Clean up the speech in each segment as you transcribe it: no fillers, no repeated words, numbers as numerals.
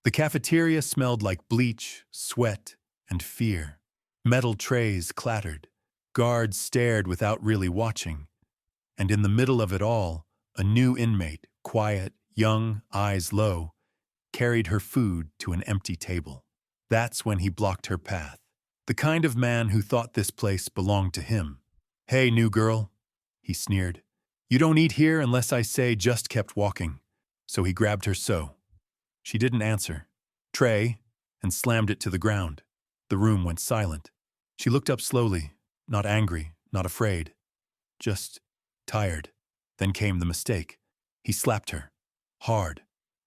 The cafeteria smelled like bleach, sweat, and fear. Metal trays clattered. Guards stared without really watching. And in the middle of it all, a new inmate, quiet, young, eyes low, carried her food to an empty table. That's when he blocked her path. The kind of man who thought this place belonged to him. "Hey, new girl," he sneered. "You don't eat here unless I say just kept walking." So he grabbed her so. She didn't answer. Tray, and slammed it to the ground. The room went silent. She looked up slowly, not angry, not afraid, just tired. Then came the mistake. He slapped her. Hard.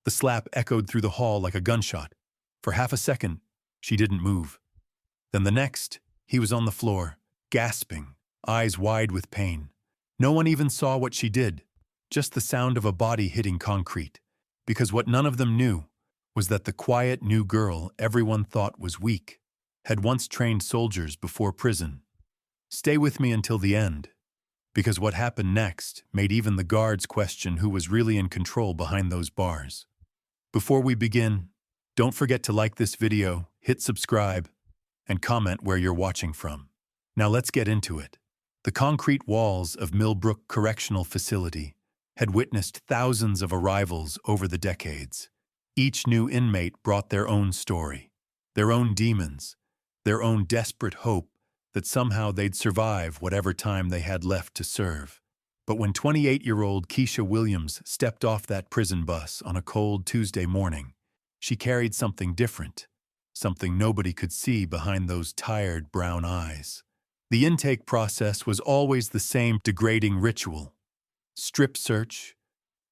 The slap echoed through the hall like a gunshot. For half a second, she didn't move. Then the next, he was on the floor, gasping, eyes wide with pain. No one even saw what she did, just the sound of a body hitting concrete. Because what none of them knew was that the quiet new girl everyone thought was weak had once trained soldiers before prison. Stay with me until the end, because what happened next made even the guards question who was really in control behind those bars. Before we begin, don't forget to like this video, hit subscribe, and comment where you're watching from. Now let's get into it. The concrete walls of Millbrook Correctional Facility had witnessed thousands of arrivals over the decades. Each new inmate brought their own story, their own demons, their own desperate hope that somehow they'd survive whatever time they had left to serve. But when 28-year-old Keisha Williams stepped off that prison bus on a cold Tuesday morning, she carried something different, something nobody could see behind those tired brown eyes. The intake process was always the same degrading ritual: strip search,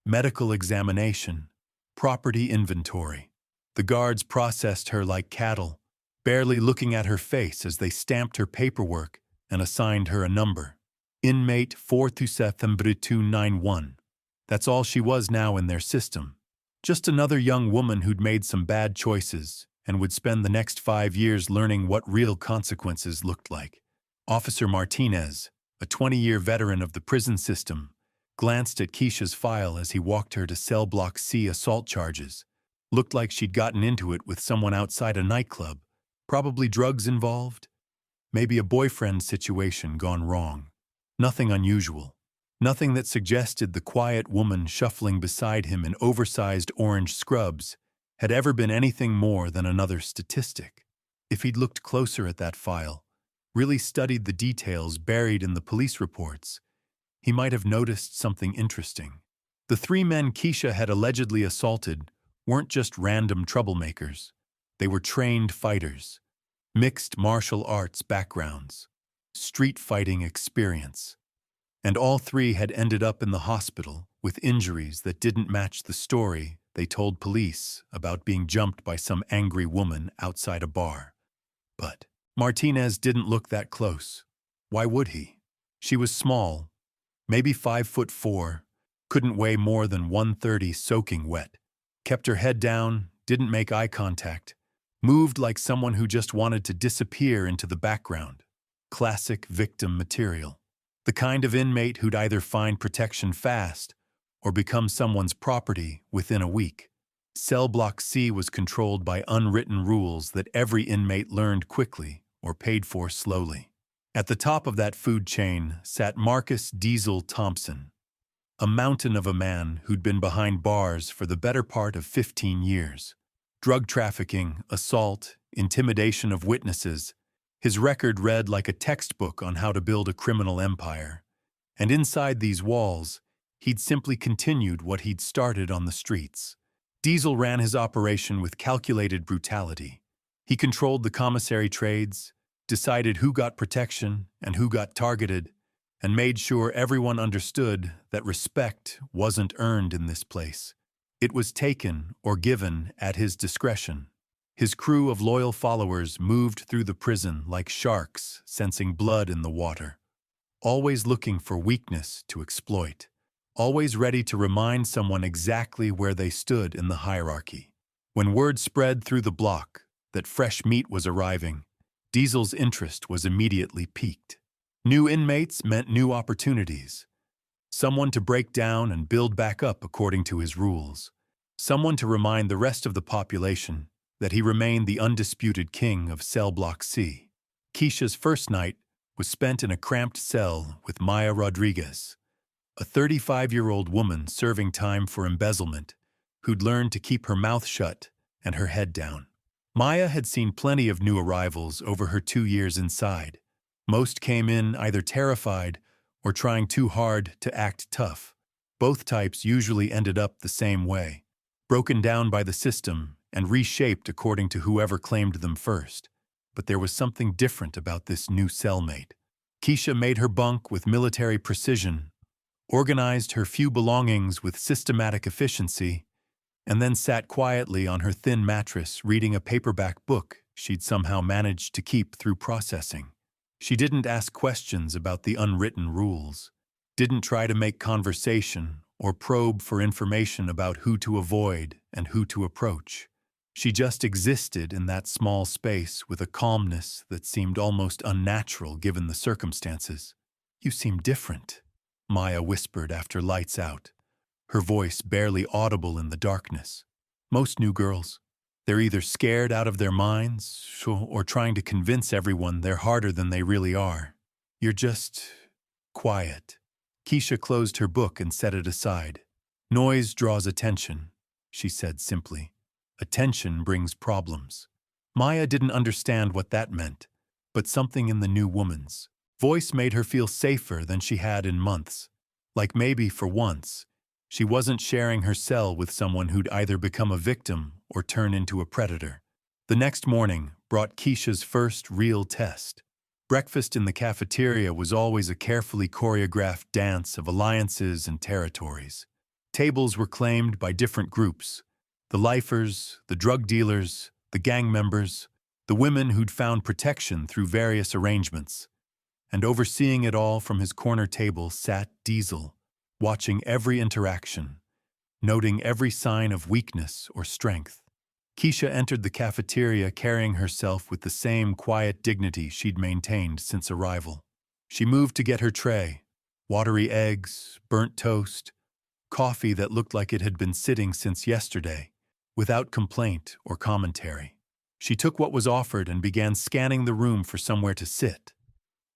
medical examination, property inventory. The guards processed her like cattle, barely looking at her face as they stamped her paperwork and assigned her a number. Inmate 4273291. That's all she was now in their system. Just another young woman who'd made some bad choices and would spend the next 5 years learning what real consequences looked like. Officer Martinez, a 20-year veteran of the prison system, glanced at Keisha's file as he walked her to cell block C assault charges. Looked like she'd gotten into it with someone outside a nightclub, probably drugs involved, maybe a boyfriend situation gone wrong. Nothing unusual. Nothing that suggested the quiet woman shuffling beside him in oversized orange scrubs had ever been anything more than another statistic. If he'd looked closer at that file, really studied the details buried in the police reports, he might have noticed something interesting. The 3 men Keisha had allegedly assaulted weren't just random troublemakers. They were trained fighters, mixed martial arts backgrounds, street fighting experience. And all 3 had ended up in the hospital with injuries that didn't match the story they told police about being jumped by some angry woman outside a bar. But Martinez didn't look that close. Why would he? She was small, maybe 5'4", couldn't weigh more than 130, soaking wet. Kept her head down, didn't make eye contact, moved like someone who just wanted to disappear into the background. Classic victim material. The kind of inmate who'd either find protection fast or become someone's property within a week. Cell Block C was controlled by unwritten rules that every inmate learned quickly or paid for slowly. At the top of that food chain sat Marcus Diesel Thompson, a mountain of a man who'd been behind bars for the better part of 15 years. Drug trafficking, assault, intimidation of witnesses. His record read like a textbook on how to build a criminal empire. And inside these walls, he'd simply continued what he'd started on the streets. Diesel ran his operation with calculated brutality. He controlled the commissary trades, decided who got protection and who got targeted, and made sure everyone understood that respect wasn't earned in this place. It was taken or given at his discretion. His crew of loyal followers moved through the prison like sharks sensing blood in the water, always looking for weakness to exploit, always ready to remind someone exactly where they stood in the hierarchy. When word spread through the block that fresh meat was arriving, Diesel's interest was immediately piqued. New inmates meant new opportunities. Someone to break down and build back up according to his rules. Someone to remind the rest of the population that he remained the undisputed king of Cell Block C. Keisha's first night was spent in a cramped cell with Maya Rodriguez, a 35-year-old woman serving time for embezzlement who'd learned to keep her mouth shut and her head down. Maya had seen plenty of new arrivals over her 2 years inside. Most came in either terrified or trying too hard to act tough. Both types usually ended up the same way, broken down by the system and reshaped according to whoever claimed them first. But there was something different about this new cellmate. Keisha made her bunk with military precision, organized her few belongings with systematic efficiency, and then sat quietly on her thin mattress reading a paperback book she'd somehow managed to keep through processing. She didn't ask questions about the unwritten rules, didn't try to make conversation or probe for information about who to avoid and who to approach. She just existed in that small space with a calmness that seemed almost unnatural given the circumstances. "You seem different," Maya whispered after lights out, her voice barely audible in the darkness. "Most new girls, they're either scared out of their minds or trying to convince everyone they're harder than they really are. You're just quiet." Keisha closed her book and set it aside. "Noise draws attention," she said simply. "Attention brings problems." Maya didn't understand what that meant, but something in the new woman's voice made her feel safer than she had in months. Like maybe, for once, she wasn't sharing her cell with someone who'd either become a victim or turn into a predator. The next morning brought Keisha's first real test. Breakfast in the cafeteria was always a carefully choreographed dance of alliances and territories. Tables were claimed by different groups: the lifers, the drug dealers, the gang members, the women who'd found protection through various arrangements. And overseeing it all from his corner table sat Diesel, watching every interaction, noting every sign of weakness or strength. Keisha entered the cafeteria carrying herself with the same quiet dignity she'd maintained since arrival. She moved to get her tray: watery eggs, burnt toast, coffee that looked like it had been sitting since yesterday, without complaint or commentary. She took what was offered and began scanning the room for somewhere to sit,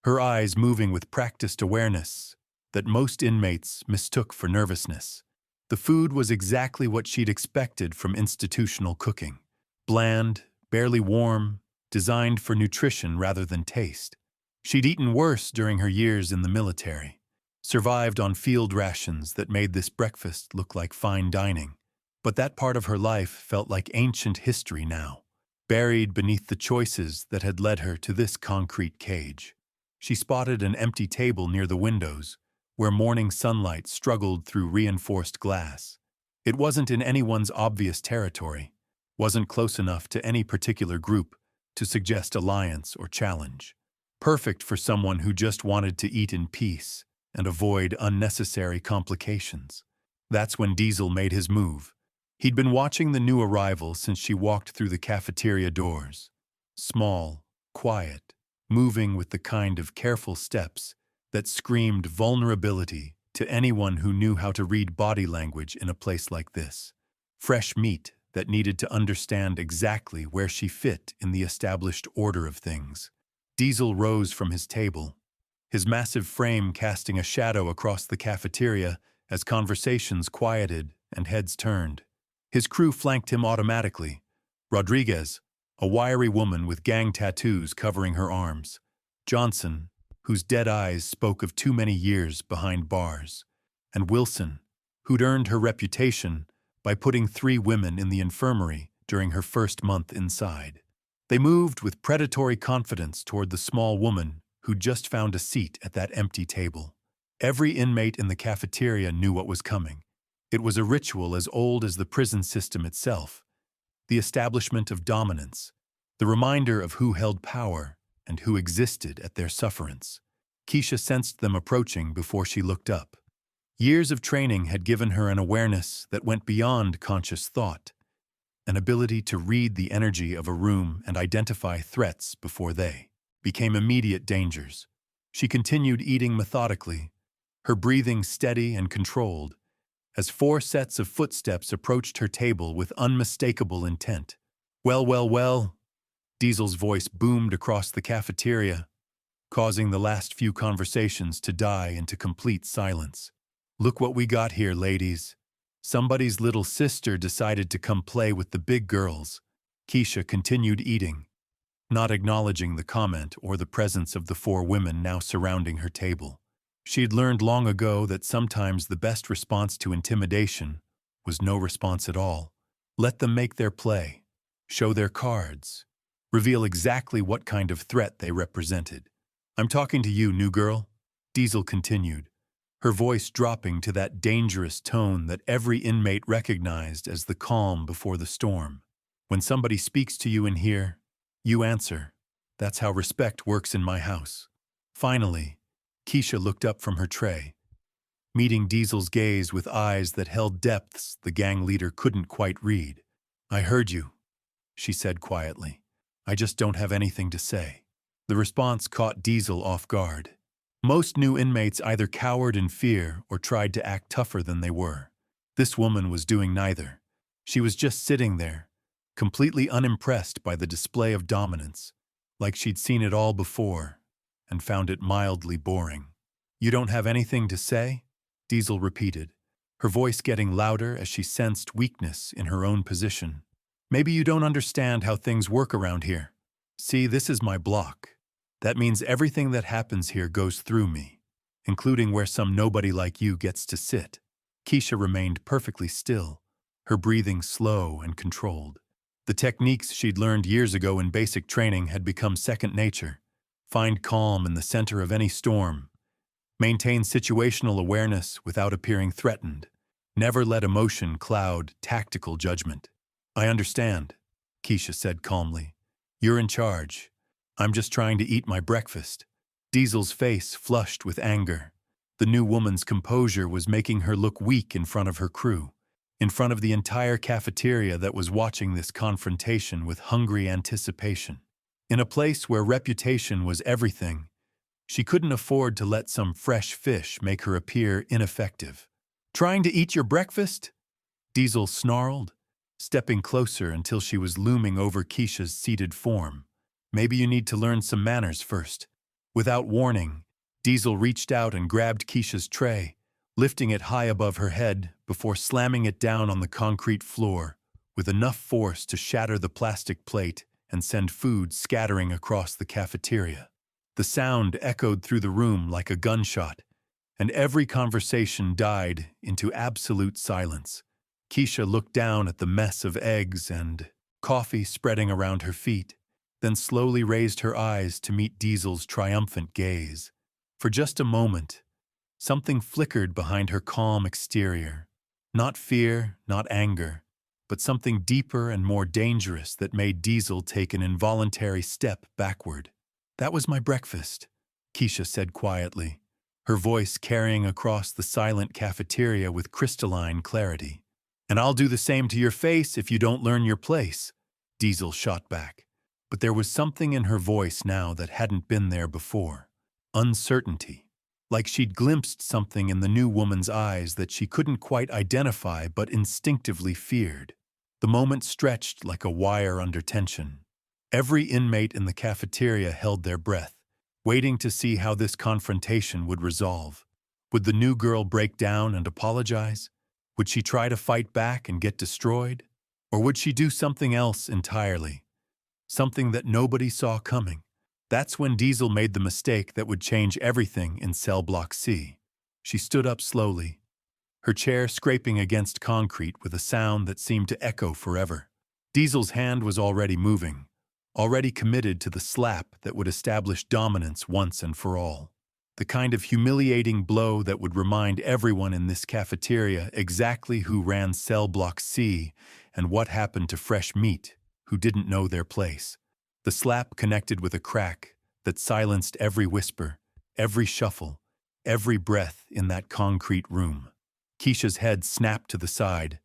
her eyes moving with practiced awareness that most inmates mistook for nervousness. The food was exactly what she'd expected from institutional cooking: bland, barely warm, designed for nutrition rather than taste. She'd eaten worse during her years in the military, survived on field rations that made this breakfast look like fine dining. But that part of her life felt like ancient history now, buried beneath the choices that had led her to this concrete cage. She spotted an empty table near the windows, where morning sunlight struggled through reinforced glass. It wasn't in anyone's obvious territory, wasn't close enough to any particular group to suggest alliance or challenge. Perfect for someone who just wanted to eat in peace and avoid unnecessary complications. That's when Diesel made his move. He'd been watching the new arrival since she walked through the cafeteria doors. Small, quiet, moving with the kind of careful steps that screamed vulnerability to anyone who knew how to read body language in a place like this. Fresh meat that needed to understand exactly where she fit in the established order of things. Diesel rose from his table, his massive frame casting a shadow across the cafeteria as conversations quieted and heads turned. His crew flanked him automatically: Rodriguez, a wiry woman with gang tattoos covering her arms; Johnson, whose dead eyes spoke of too many years behind bars; and Wilson, who'd earned her reputation by putting 3 women in the infirmary during her first month inside. They moved with predatory confidence toward the small woman who'd just found a seat at that empty table. Every inmate in the cafeteria knew what was coming. It was a ritual as old as the prison system itself: the establishment of dominance, the reminder of who held power and who existed at their sufferance. Keisha sensed them approaching before she looked up. Years of training had given her an awareness that went beyond conscious thought, an ability to read the energy of a room and identify threats before they became immediate dangers. She continued eating methodically, her breathing steady and controlled, as 4 sets of footsteps approached her table with unmistakable intent. "Well, well, well," Diesel's voice boomed across the cafeteria, causing the last few conversations to die into complete silence. "Look what we got here, ladies. Somebody's little sister decided to come play with the big girls." Keisha continued eating, not acknowledging the comment or the presence of the 4 women now surrounding her table. She'd learned long ago that sometimes the best response to intimidation was no response at all. Let them make their play, show their cards, reveal exactly what kind of threat they represented. "I'm talking to you, new girl," Diesel continued, her voice dropping to that dangerous tone that every inmate recognized as the calm before the storm. "When somebody speaks to you in here, you answer. That's how respect works in my house." Finally, Keisha looked up from her tray, meeting Diesel's gaze with eyes that held depths the gang leader couldn't quite read. "I heard you," she said quietly. "I just don't have anything to say." The response caught Diesel off guard. Most new inmates either cowered in fear or tried to act tougher than they were. This woman was doing neither. She was just sitting there, completely unimpressed by the display of dominance, like she'd seen it all before and found it mildly boring. "You don't have anything to say?" Diesel repeated, her voice getting louder as she sensed weakness in her own position. "Maybe you don't understand how things work around here. See, this is my block. That means everything that happens here goes through me, including where some nobody like you gets to sit." Keisha remained perfectly still, her breathing slow and controlled. The techniques she'd learned years ago in basic training had become second nature. Find calm in the center of any storm. Maintain situational awareness without appearing threatened. Never let emotion cloud tactical judgment. "I understand," Keisha said calmly. "You're in charge. I'm just trying to eat my breakfast." Diesel's face flushed with anger. The new woman's composure was making her look weak in front of her crew, in front of the entire cafeteria that was watching this confrontation with hungry anticipation. In a place where reputation was everything, she couldn't afford to let some fresh fish make her appear ineffective. "Trying to eat your breakfast?" Diesel snarled, stepping closer until she was looming over Keisha's seated form. "Maybe you need to learn some manners first." Without warning, Diesel reached out and grabbed Keisha's tray, lifting it high above her head before slamming it down on the concrete floor with enough force to shatter the plastic plate and send food scattering across the cafeteria. The sound echoed through the room like a gunshot, and every conversation died into absolute silence. Keisha looked down at the mess of eggs and coffee spreading around her feet, then slowly raised her eyes to meet Diesel's triumphant gaze. For just a moment, something flickered behind her calm exterior. Not fear, not anger, but something deeper and more dangerous that made Diesel take an involuntary step backward. "That was my breakfast," Keisha said quietly, her voice carrying across the silent cafeteria with crystalline clarity. "And I'll do the same to your face if you don't learn your place," Diesel shot back. But there was something in her voice now that hadn't been there before. Uncertainty. Like she'd glimpsed something in the new woman's eyes that she couldn't quite identify but instinctively feared. The moment stretched like a wire under tension. Every inmate in the cafeteria held their breath, waiting to see how this confrontation would resolve. Would the new girl break down and apologize? Would she try to fight back and get destroyed? Or would she do something else entirely? Something that nobody saw coming. That's when Diesel made the mistake that would change everything in Cell Block C. She stood up slowly, her chair scraping against concrete with a sound that seemed to echo forever. Diesel's hand was already moving, already committed to the slap that would establish dominance once and for all. The kind of humiliating blow that would remind everyone in this cafeteria exactly who ran Cell Block C and what happened to fresh meat who didn't know their place. The slap connected with a crack that silenced every whisper, every shuffle, every breath in that concrete room. Keisha's head snapped to the side,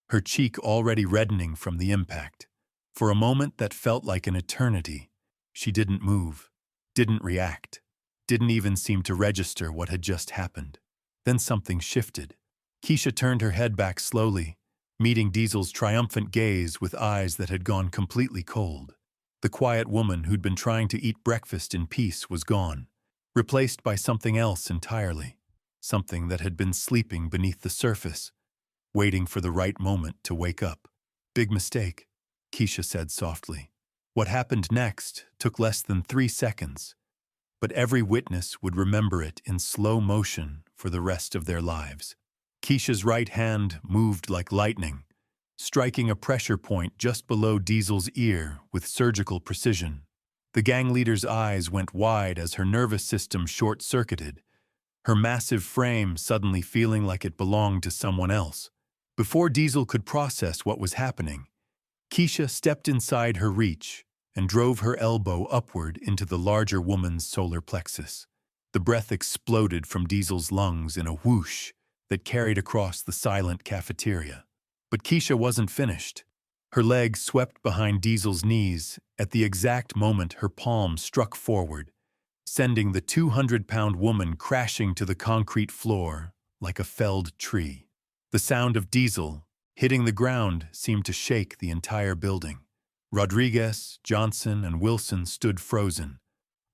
her cheek already reddening from the impact. For a moment that felt like an eternity, she didn't move, didn't react, didn't even seem to register what had just happened. Then something shifted. Keisha turned her head back slowly, meeting Diesel's triumphant gaze with eyes that had gone completely cold. The quiet woman who'd been trying to eat breakfast in peace was gone, replaced by something else entirely, something that had been sleeping beneath the surface, waiting for the right moment to wake up. "Big mistake," Keisha said softly. What happened next took less than 3 seconds, but every witness would remember it in slow motion for the rest of their lives. Keisha's right hand moved like lightning, striking a pressure point just below Diesel's ear with surgical precision. The gang leader's eyes went wide as her nervous system short-circuited, her massive frame suddenly feeling like it belonged to someone else. Before Diesel could process what was happening, Keisha stepped inside her reach and drove her elbow upward into the larger woman's solar plexus. The breath exploded from Diesel's lungs in a whoosh that carried across the silent cafeteria. But Keisha wasn't finished. Her legs swept behind Diesel's knees at the exact moment her palm struck forward, sending the 200-pound woman crashing to the concrete floor like a felled tree. The sound of Diesel hitting the ground seemed to shake the entire building. Rodriguez, Johnson, and Wilson stood frozen,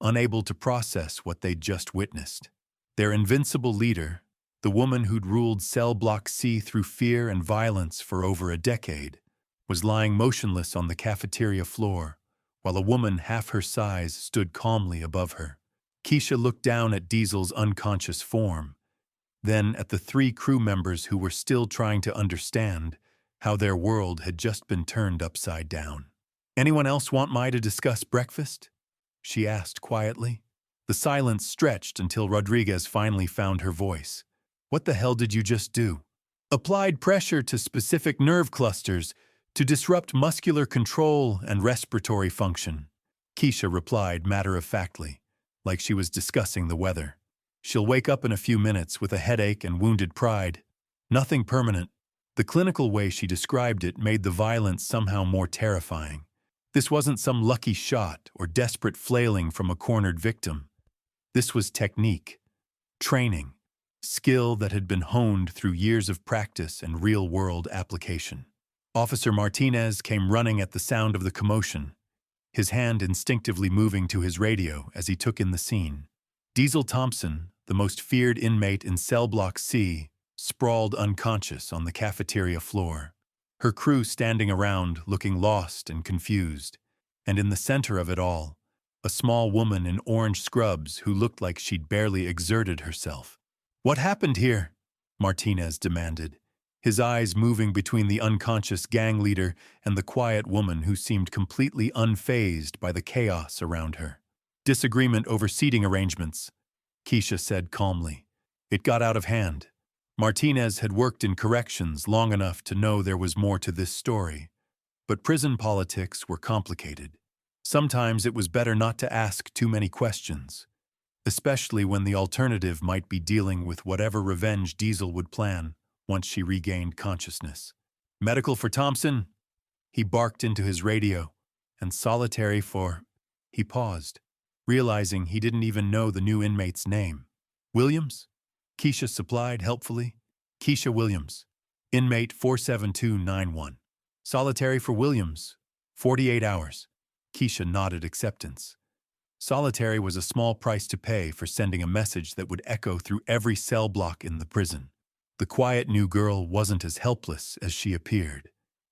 unable to process what they'd just witnessed. Their invincible leader, the woman who'd ruled Cell Block C through fear and violence for over a decade, was lying motionless on the cafeteria floor, while a woman half her size stood calmly above her. Keisha looked down at Diesel's unconscious form, then at the 3 crew members who were still trying to understand how their world had just been turned upside down. "Anyone else want to discuss breakfast?" she asked quietly. The silence stretched until Rodriguez finally found her voice. "What the hell did you just do?" "Applied pressure to specific nerve clusters to disrupt muscular control and respiratory function," Keisha replied matter-of-factly, like she was discussing the weather. "She'll wake up in a few minutes with a headache and wounded pride. Nothing permanent." The clinical way she described it made the violence somehow more terrifying. This wasn't some lucky shot or desperate flailing from a cornered victim. This was technique, training, skill that had been honed through years of practice and real-world application. Officer Martinez came running at the sound of the commotion, his hand instinctively moving to his radio as he took in the scene. Diesel Thompson, the most feared inmate in Cell Block C, sprawled unconscious on the cafeteria floor, her crew standing around looking lost and confused, and in the center of it all, a small woman in orange scrubs who looked like she'd barely exerted herself. "What happened here?" Martinez demanded, his eyes moving between the unconscious gang leader and the quiet woman who seemed completely unfazed by the chaos around her. "Disagreement over seating arrangements," Keisha said calmly. "It got out of hand." Martinez had worked in corrections long enough to know there was more to this story, but prison politics were complicated. Sometimes it was better not to ask too many questions, especially when the alternative might be dealing with whatever revenge Diesel would plan once she regained consciousness. "Medical for Thompson?" He barked into his radio, and solitary for... He paused, realizing he didn't even know the new inmate's name. "Williams?" Keisha supplied helpfully. "Keisha Williams, inmate 47291. Solitary for Williams, 48 hours. Keisha nodded acceptance. Solitary was a small price to pay for sending a message that would echo through every cell block in the prison. The quiet new girl wasn't as helpless as she appeared,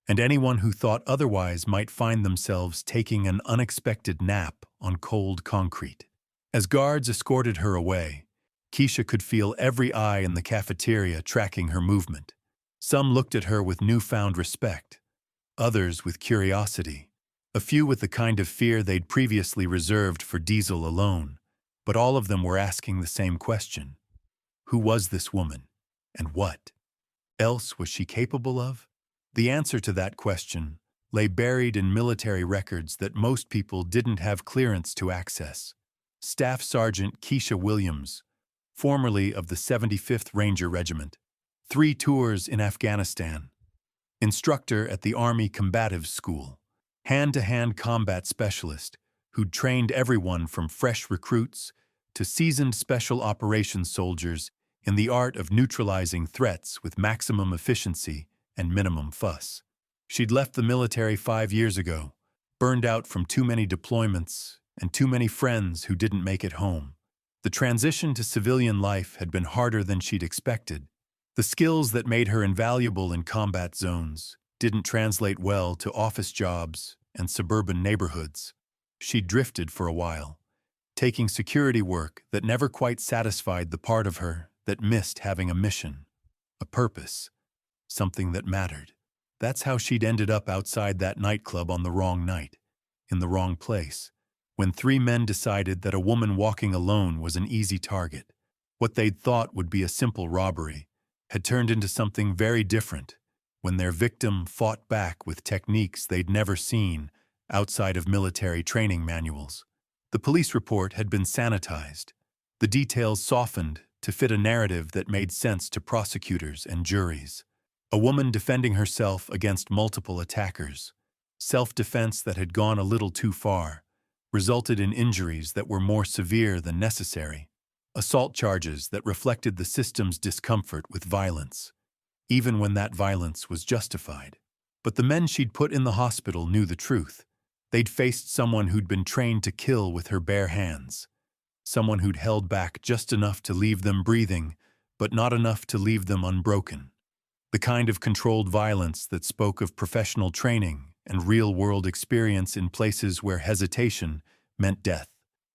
and anyone who thought otherwise might find themselves taking an unexpected nap on cold concrete. As guards escorted her away, Keisha could feel every eye in the cafeteria tracking her movement. Some looked at her with newfound respect, others with curiosity, a few with the kind of fear they'd previously reserved for Diesel alone, but all of them were asking the same question. Who was this woman, and what else was she capable of? The answer to that question lay buried in military records that most people didn't have clearance to access. Staff Sergeant Keisha Williams, formerly of the 75th Ranger Regiment, 3 tours in Afghanistan, instructor at the Army Combative School, hand-to-hand combat specialist who'd trained everyone from fresh recruits to seasoned special operations soldiers in the art of neutralizing threats with maximum efficiency and minimum fuss. She'd left the military 5 years ago, burned out from too many deployments and too many friends who didn't make it home. The transition to civilian life had been harder than she'd expected. The skills that made her invaluable in combat zones didn't translate well to office jobs and suburban neighborhoods. She drifted for a while, taking security work that never quite satisfied the part of her that missed having a mission, a purpose, something that mattered. That's how she'd ended up outside that nightclub on the wrong night, in the wrong place, when 3 men decided that a woman walking alone was an easy target. What they'd thought would be a simple robbery had turned into something very different when their victim fought back with techniques they'd never seen outside of military training manuals. The police report had been sanitized, the details softened to fit a narrative that made sense to prosecutors and juries. A woman defending herself against multiple attackers, self-defense that had gone a little too far, resulted in injuries that were more severe than necessary, assault charges that reflected the system's discomfort with violence, even when that violence was justified. But the men she'd put in the hospital knew the truth. They'd faced someone who'd been trained to kill with her bare hands, someone who'd held back just enough to leave them breathing, but not enough to leave them unbroken. The kind of controlled violence that spoke of professional training and real-world experience in places where hesitation meant death.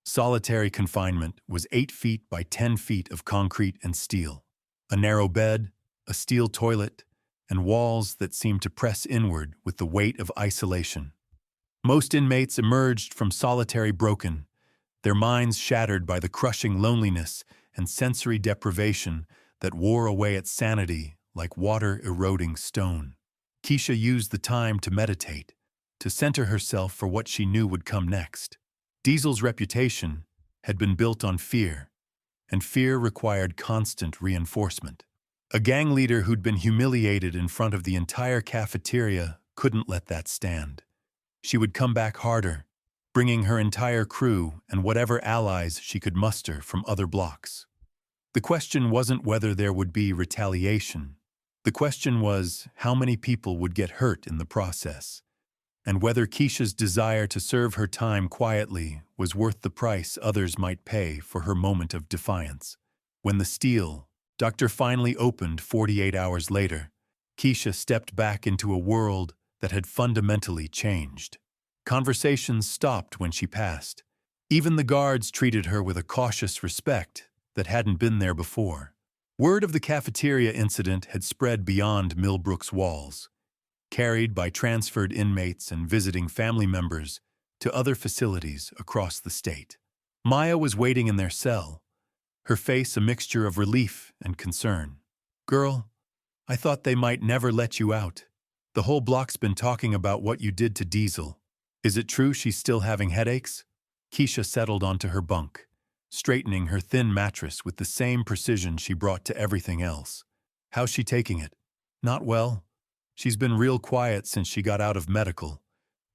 Solitary confinement was 8 feet by 10 feet of concrete and steel. A narrow bed, a steel toilet, and walls that seemed to press inward with the weight of isolation. Most inmates emerged from solitary broken, their minds shattered by the crushing loneliness and sensory deprivation that wore away at sanity like water-eroding stone. Keisha used the time to meditate, to center herself for what she knew would come next. Diesel's reputation had been built on fear, and fear required constant reinforcement. A gang leader who'd been humiliated in front of the entire cafeteria couldn't let that stand. She would come back harder, bringing her entire crew and whatever allies she could muster from other blocks. The question wasn't whether there would be retaliation. The question was how many people would get hurt in the process, and whether Keisha's desire to serve her time quietly was worth the price others might pay for her moment of defiance. When the steel doctor finally opened 48 hours later, Keisha stepped back into a world that had fundamentally changed. Conversations stopped when she passed. Even the guards treated her with a cautious respect that hadn't been there before. Word of the cafeteria incident had spread beyond Millbrook's walls, carried by transferred inmates and visiting family members to other facilities across the state. Maya was waiting in their cell, her face a mixture of relief and concern. "Girl, I thought they might never let you out. The whole block's been talking about what you did to Diesel. Is it true she's still having headaches?" Keisha settled onto her bunk, straightening her thin mattress with the same precision she brought to everything else. "How's she taking it?" "Not well. She's been real quiet since she got out of medical,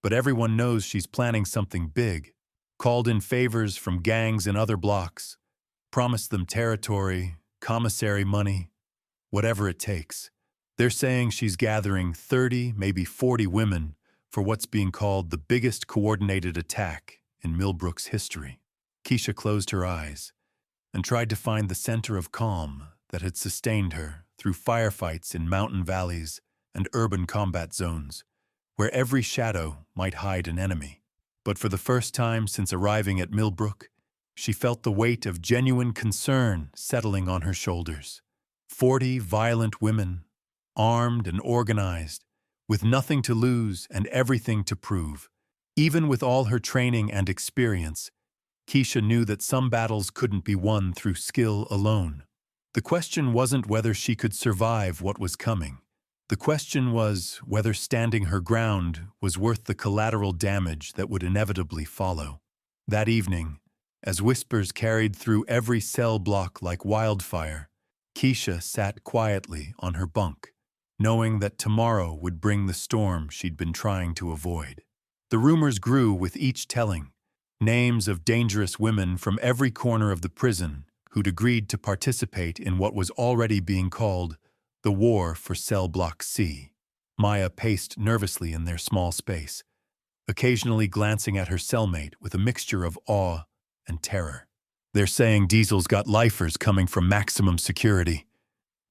but everyone knows she's planning something big. Called in favors from gangs in other blocks, promised them territory, commissary money, whatever it takes. They're saying she's gathering 30, maybe 40 women for what's being called the biggest coordinated attack in Millbrook's history." Keisha closed her eyes and tried to find the center of calm that had sustained her through firefights in mountain valleys and urban combat zones, where every shadow might hide an enemy. But for the first time since arriving at Millbrook, she felt the weight of genuine concern settling on her shoulders. 40 violent women, armed and organized, with nothing to lose and everything to prove. Even with all her training and experience, Keisha knew that some battles couldn't be won through skill alone. The question wasn't whether she could survive what was coming. The question was whether standing her ground was worth the collateral damage that would inevitably follow. That evening, as whispers carried through every cell block like wildfire, Keisha sat quietly on her bunk, knowing that tomorrow would bring the storm she'd been trying to avoid. The rumors grew with each telling. Names of dangerous women from every corner of the prison who'd agreed to participate in what was already being called the War for Cell Block C. Maya paced nervously in their small space, occasionally glancing at her cellmate with a mixture of awe and terror. They're saying Diesel's got lifers coming from maximum security.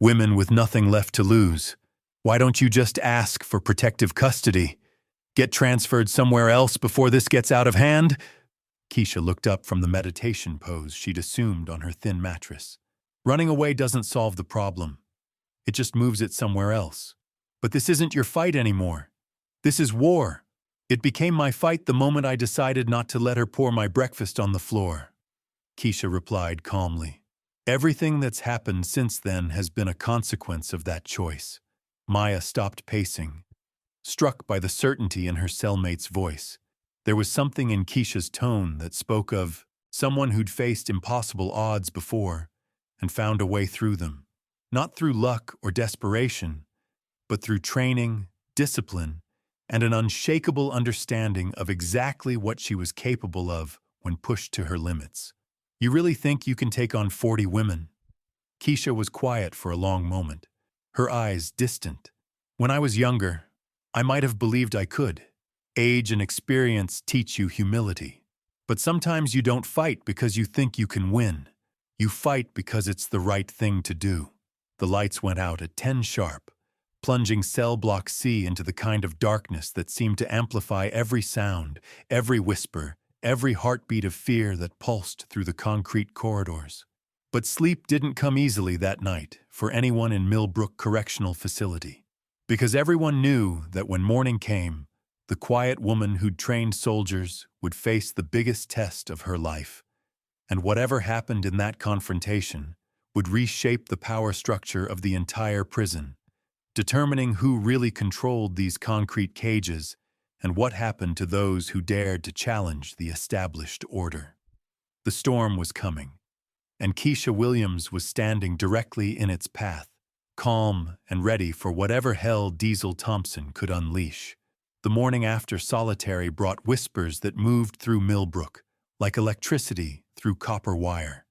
Women with nothing left to lose. Why don't you just ask for protective custody? Get transferred somewhere else before this gets out of hand? Keisha looked up from the meditation pose she'd assumed on her thin mattress. Running away doesn't solve the problem. It just moves it somewhere else. But this isn't your fight anymore. This is war. It became my fight the moment I decided not to let her pour my breakfast on the floor. Keisha replied calmly. Everything that's happened since then has been a consequence of that choice. Maya stopped pacing, struck by the certainty in her cellmate's voice. There was something in Keisha's tone that spoke of someone who'd faced impossible odds before and found a way through them. Not through luck or desperation, but through training, discipline, and an unshakable understanding of exactly what she was capable of when pushed to her limits. You really think you can take on 40 women? Keisha was quiet for a long moment, her eyes distant. When I was younger, I might have believed I could. Age and experience teach you humility. But sometimes you don't fight because you think you can win. You fight because it's the right thing to do. The lights went out at 10 sharp, plunging cell block C into the kind of darkness that seemed to amplify every sound, every whisper, every heartbeat of fear that pulsed through the concrete corridors. But sleep didn't come easily that night for anyone in Millbrook Correctional Facility, because everyone knew that when morning came, the quiet woman who'd trained soldiers would face the biggest test of her life, and whatever happened in that confrontation would reshape the power structure of the entire prison, determining who really controlled these concrete cages and what happened to those who dared to challenge the established order. The storm was coming, and Keisha Williams was standing directly in its path, calm and ready for whatever hell Diesel Thompson could unleash. The morning after solitary brought whispers that moved through Millbrook, like electricity through copper wire.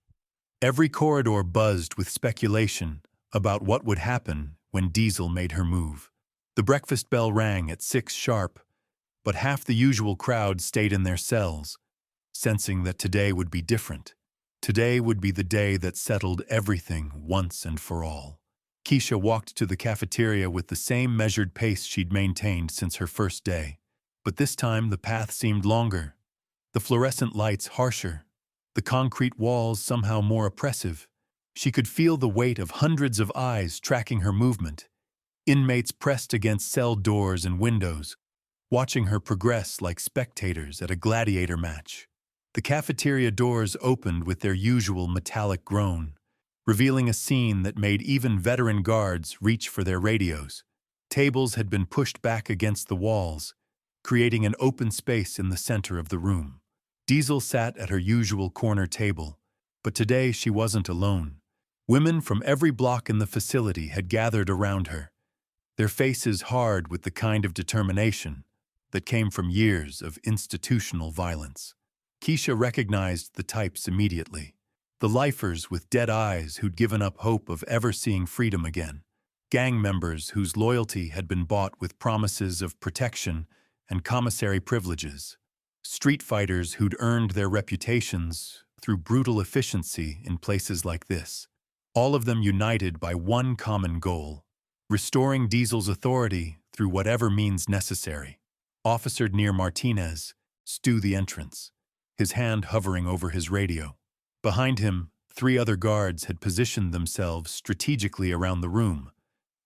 Every corridor buzzed with speculation about what would happen when Diesel made her move. The breakfast bell rang at 6 sharp, but half the usual crowd stayed in their cells, sensing that today would be different. Today would be the day that settled everything once and for all. Keisha walked to the cafeteria with the same measured pace she'd maintained since her first day. But this time the path seemed longer, the fluorescent lights harsher, the concrete walls somehow more oppressive. She could feel the weight of hundreds of eyes tracking her movement, inmates pressed against cell doors and windows, watching her progress like spectators at a gladiator match. The cafeteria doors opened with their usual metallic groan, revealing a scene that made even veteran guards reach for their radios. Tables had been pushed back against the walls, creating an open space in the center of the room. Diesel sat at her usual corner table, but today she wasn't alone. Women from every block in the facility had gathered around her, their faces hard with the kind of determination that came from years of institutional violence. Keisha recognized the types immediately. The lifers with dead eyes who'd given up hope of ever seeing freedom again. Gang members whose loyalty had been bought with promises of protection and commissary privileges. Street fighters who'd earned their reputations through brutal efficiency in places like this. All of them united by one common goal: restoring Diesel's authority through whatever means necessary. Officer Near Martinez stewed the entrance, his hand hovering over his radio. Behind him, 3 other guards had positioned themselves strategically around the room,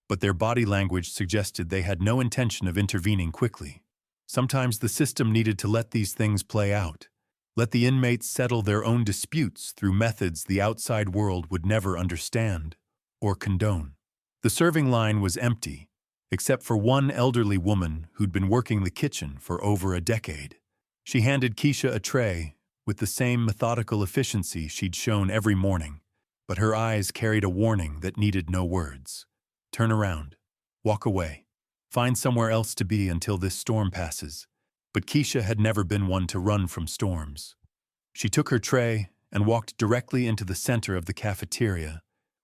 but their body language suggested they had no intention of intervening quickly. Sometimes the system needed to let these things play out, let the inmates settle their own disputes through methods the outside world would never understand or condone. The serving line was empty, except for one elderly woman who'd been working the kitchen for over a decade. She handed Keisha a tray with the same methodical efficiency she'd shown every morning, but her eyes carried a warning that needed no words. Turn around. Walk away. Find somewhere else to be until this storm passes. But Keisha had never been one to run from storms. She took her tray and walked directly into the center of the cafeteria,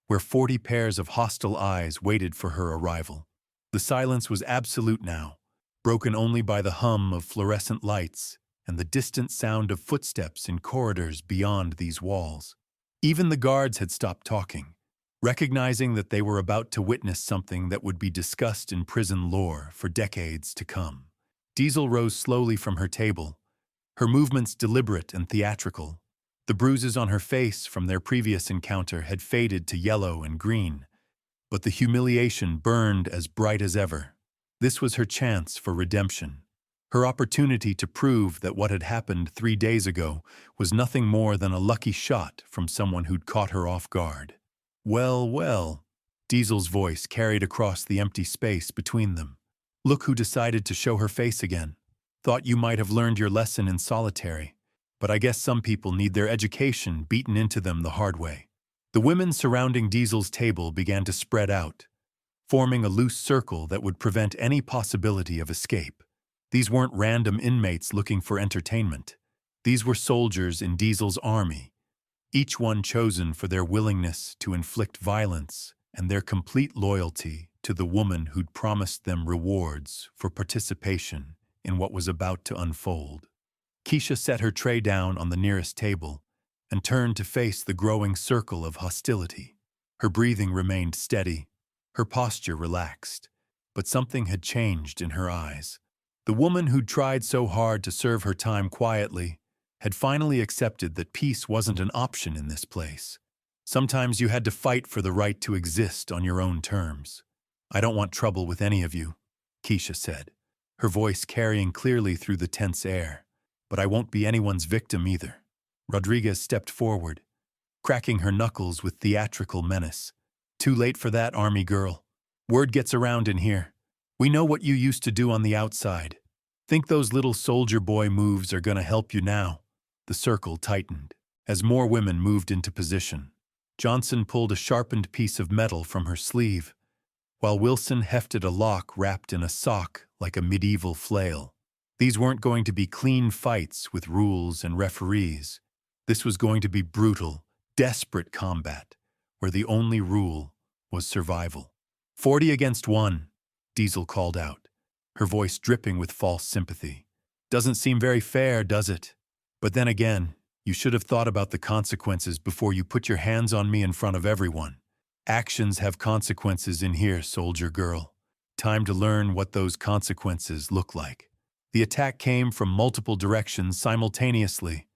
where 40 pairs of hostile eyes waited for her arrival. The silence was absolute now, broken only by the hum of fluorescent lights and the distant sound of footsteps in corridors beyond these walls. Even the guards had stopped talking, recognizing that they were about to witness something that would be discussed in prison lore for decades to come. Diesel rose slowly from her table, her movements deliberate and theatrical. The bruises on her face from their previous encounter had faded to yellow and green, but the humiliation burned as bright as ever. This was her chance for redemption, her opportunity to prove that what had happened 3 days ago was nothing more than a lucky shot from someone who'd caught her off guard. Well, well, Diesel's voice carried across the empty space between them. Look who decided to show her face again. Thought you might have learned your lesson in solitary, but I guess some people need their education beaten into them the hard way. The women surrounding Diesel's table began to spread out, forming a loose circle that would prevent any possibility of escape. These weren't random inmates looking for entertainment. These were soldiers in Diesel's army, each one chosen for their willingness to inflict violence and their complete loyalty to the woman who'd promised them rewards for participation in what was about to unfold. Keisha set her tray down on the nearest table and turned to face the growing circle of hostility. Her breathing remained steady, her posture relaxed, but something had changed in her eyes. The woman who'd tried so hard to serve her time quietly had finally accepted that peace wasn't an option in this place. Sometimes you had to fight for the right to exist on your own terms. I don't want trouble with any of you, Keisha said, her voice carrying clearly through the tense air. But I won't be anyone's victim either. Rodriguez stepped forward, cracking her knuckles with theatrical menace. Too late for that, army girl. Word gets around in here. We know what you used to do on the outside. Think those little soldier boy moves are gonna help you now? The circle tightened as more women moved into position. Johnson pulled a sharpened piece of metal from her sleeve, while Wilson hefted a lock wrapped in a sock like a medieval flail. These weren't going to be clean fights with rules and referees. This was going to be brutal, desperate combat, where the only rule was survival. 40 against 1, Diesel called out, her voice dripping with false sympathy. Doesn't seem very fair, does it? But then again, you should have thought about the consequences before you put your hands on me in front of everyone. Actions have consequences in here, soldier girl. Time to learn what those consequences look like. The attack came from multiple directions simultaneously,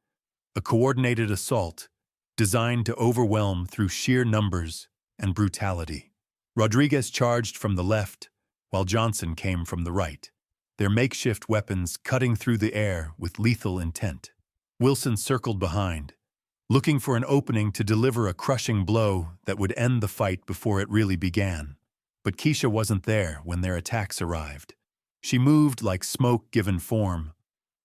a coordinated assault designed to overwhelm through sheer numbers and brutality. Rodriguez charged from the left, while Johnson came from the right, their makeshift weapons cutting through the air with lethal intent. Wilson circled behind, looking for an opening to deliver a crushing blow that would end the fight before it really began. But Keisha wasn't there when their attacks arrived. She moved like smoke given form,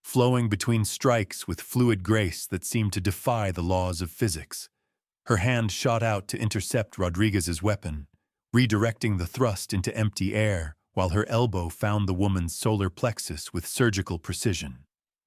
flowing between strikes with fluid grace that seemed to defy the laws of physics. Her hand shot out to intercept Rodriguez's weapon, redirecting the thrust into empty air, while her elbow found the woman's solar plexus with surgical precision.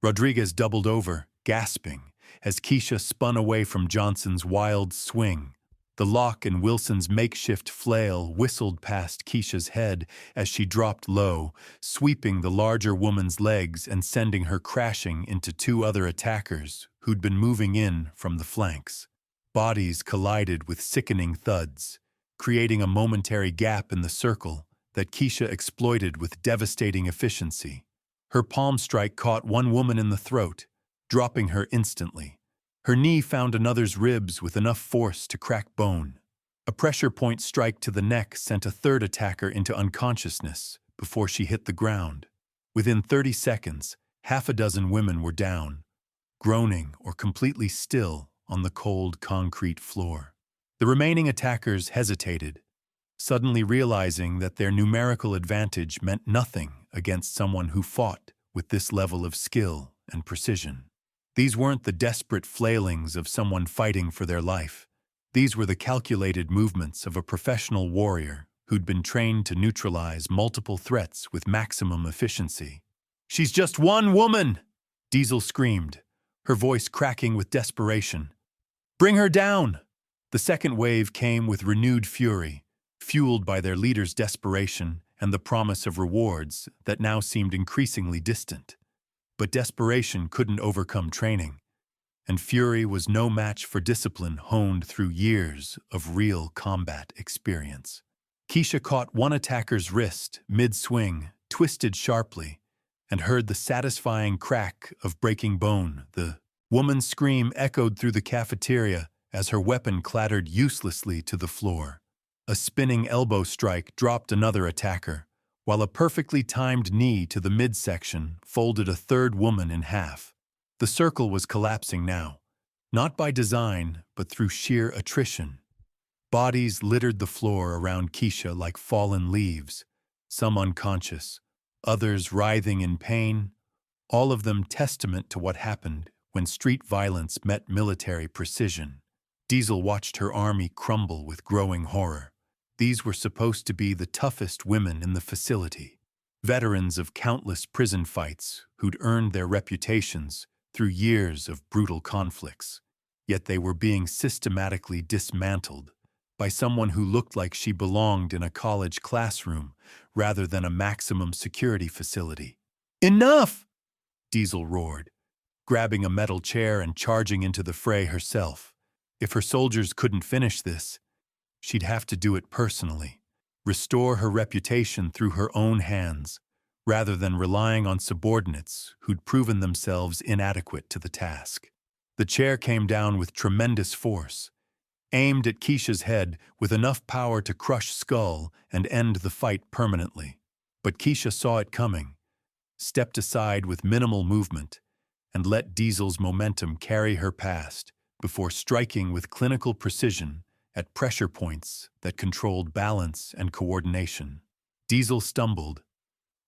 Rodriguez doubled over, gasping, as Keisha spun away from Johnson's wild swing. The lock in Wilson's makeshift flail whistled past Keisha's head as she dropped low, sweeping the larger woman's legs and sending her crashing into 2 other attackers who'd been moving in from the flanks. Bodies collided with sickening thuds, creating a momentary gap in the circle that Keisha exploited with devastating efficiency. Her palm strike caught one woman in the throat, dropping her instantly. Her knee found another's ribs with enough force to crack bone. A pressure point strike to the neck sent a third attacker into unconsciousness before she hit the ground. Within 30 seconds, 6 women were down, groaning or completely still on the cold concrete floor. The remaining attackers hesitated, suddenly realizing that their numerical advantage meant nothing against someone who fought with this level of skill and precision. These weren't the desperate flailings of someone fighting for their life. These were the calculated movements of a professional warrior who'd been trained to neutralize multiple threats with maximum efficiency. "She's just one woman!" Diesel screamed, her voice cracking with desperation. Bring her down! The second wave came with renewed fury, fueled by their leader's desperation and the promise of rewards that now seemed increasingly distant. But desperation couldn't overcome training, and fury was no match for discipline honed through years of real combat experience. Keisha caught one attacker's wrist mid-swing, twisted sharply, and heard the satisfying crack of breaking bone. The woman's scream echoed through the cafeteria as her weapon clattered uselessly to the floor. A spinning elbow strike dropped another attacker, while a perfectly timed knee to the midsection folded a third woman in half. The circle was collapsing now, not by design, but through sheer attrition. Bodies littered the floor around Keisha like fallen leaves, some unconscious, others writhing in pain, all of them testament to what happened when street violence met military precision. Diesel watched her army crumble with growing horror. These were supposed to be the toughest women in the facility, veterans of countless prison fights who'd earned their reputations through years of brutal conflicts. Yet they were being systematically dismantled by someone who looked like she belonged in a college classroom rather than a maximum security facility. "Enough!" Diesel roared, grabbing a metal chair and charging into the fray herself. If her soldiers couldn't finish this, she'd have to do it personally, restore her reputation through her own hands, rather than relying on subordinates who'd proven themselves inadequate to the task. The chair came down with tremendous force, aimed at Keisha's head with enough power to crush skull and end the fight permanently. But Keisha saw it coming, stepped aside with minimal movement, and let Diesel's momentum carry her past before striking with clinical precision at pressure points that controlled balance and coordination. Diesel stumbled,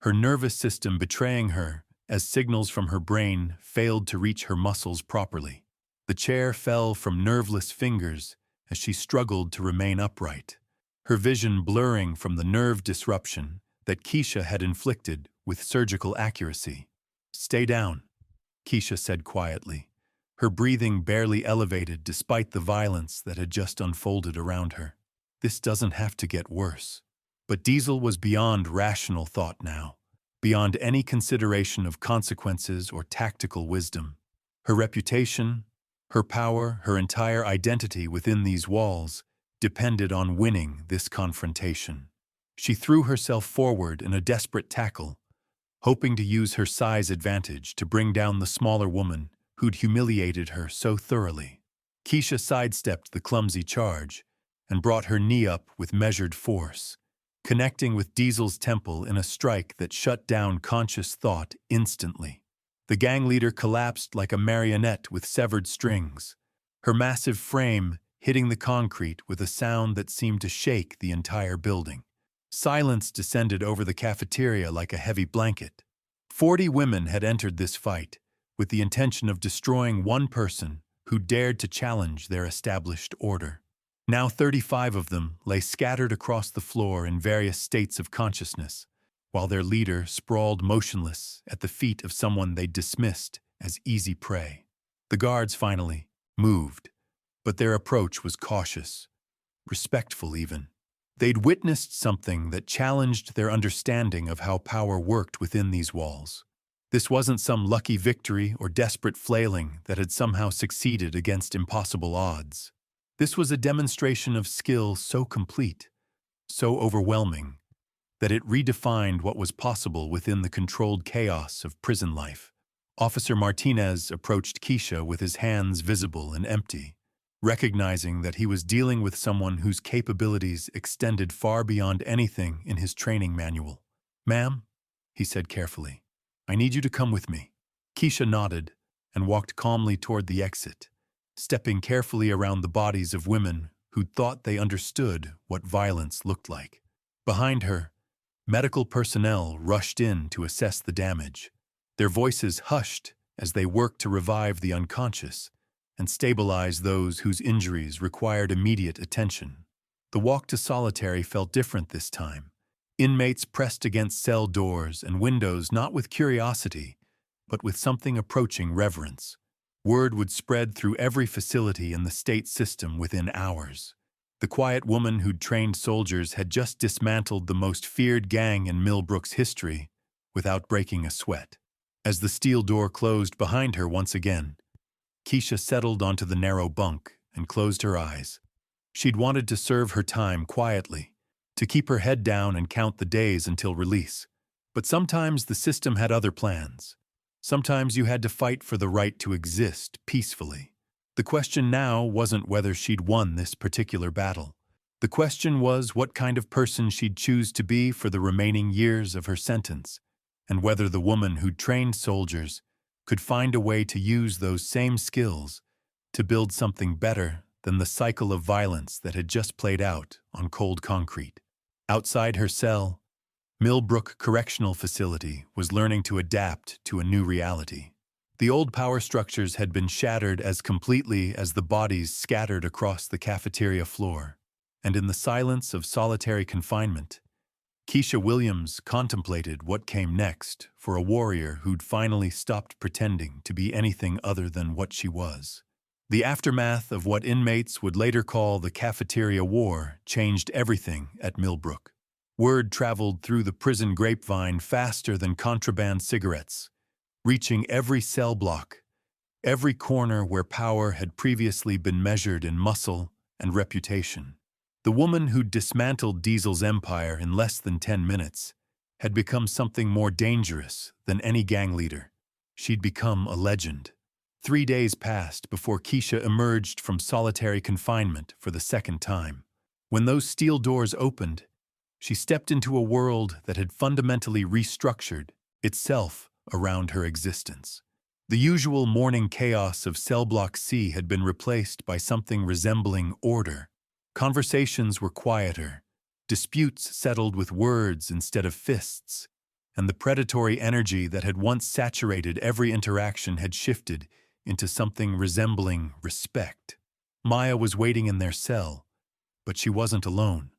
her nervous system betraying her as signals from her brain failed to reach her muscles properly. The chair fell from nerveless fingers as she struggled to remain upright, her vision blurring from the nerve disruption that Keisha had inflicted with surgical accuracy. "Stay down," Keisha said quietly, her breathing barely elevated despite the violence that had just unfolded around her. "This doesn't have to get worse." But Diesel was beyond rational thought now, beyond any consideration of consequences or tactical wisdom. Her reputation, her power, her entire identity within these walls depended on winning this confrontation. She threw herself forward in a desperate tackle, hoping to use her size advantage to bring down the smaller woman who'd humiliated her so thoroughly. Keisha sidestepped the clumsy charge and brought her knee up with measured force, connecting with Diesel's temple in a strike that shut down conscious thought instantly. The gang leader collapsed like a marionette with severed strings, her massive frame hitting the concrete with a sound that seemed to shake the entire building. Silence descended over the cafeteria like a heavy blanket. 40 women had entered this fight with the intention of destroying one person who dared to challenge their established order. Now 35 of them lay scattered across the floor in various states of consciousness, while their leader sprawled motionless at the feet of someone they dismissed as easy prey. The guards finally moved, but their approach was cautious, respectful even. They'd witnessed something that challenged their understanding of how power worked within these walls. This wasn't some lucky victory or desperate flailing that had somehow succeeded against impossible odds. This was a demonstration of skill so complete, so overwhelming, that it redefined what was possible within the controlled chaos of prison life. Officer Martinez approached Keisha with his hands visible and empty, recognizing that he was dealing with someone whose capabilities extended far beyond anything in his training manual. "Ma'am," he said carefully, "I need you to come with me." Keisha nodded and walked calmly toward the exit, stepping carefully around the bodies of women who'd thought they understood what violence looked like. Behind her, medical personnel rushed in to assess the damage, their voices hushed as they worked to revive the unconscious and stabilize those whose injuries required immediate attention. The walk to solitary felt different this time. Inmates pressed against cell doors and windows not with curiosity, but with something approaching reverence. Word would spread through every facility in the state system within hours. The quiet woman who'd trained soldiers had just dismantled the most feared gang in Millbrook's history without breaking a sweat. As the steel door closed behind her once again, Keisha settled onto the narrow bunk and closed her eyes. She'd wanted to serve her time quietly, to keep her head down and count the days until release. But sometimes the system had other plans. Sometimes you had to fight for the right to exist peacefully. The question now wasn't whether she'd won this particular battle. The question was what kind of person she'd choose to be for the remaining years of her sentence, and whether the woman who'd trained soldiers could find a way to use those same skills to build something better than the cycle of violence that had just played out on cold concrete. Outside her cell, Millbrook Correctional Facility was learning to adapt to a new reality. The old power structures had been shattered as completely as the bodies scattered across the cafeteria floor, and in the silence of solitary confinement, Keisha Williams contemplated what came next for a warrior who'd finally stopped pretending to be anything other than what she was. The aftermath of what inmates would later call the Cafeteria War changed everything at Millbrook. Word traveled through the prison grapevine faster than contraband cigarettes, reaching every cell block, every corner where power had previously been measured in muscle and reputation. The woman who'd dismantled Diesel's empire in less than 10 minutes had become something more dangerous than any gang leader. She'd become a legend. 3 days passed before Keisha emerged from solitary confinement for the second time. When those steel doors opened, she stepped into a world that had fundamentally restructured itself around her existence. The usual morning chaos of Cell Block C had been replaced by something resembling order. Conversations were quieter, disputes settled with words instead of fists, and the predatory energy that had once saturated every interaction had shifted into something resembling respect. Maya was waiting in their cell, but she wasn't alone.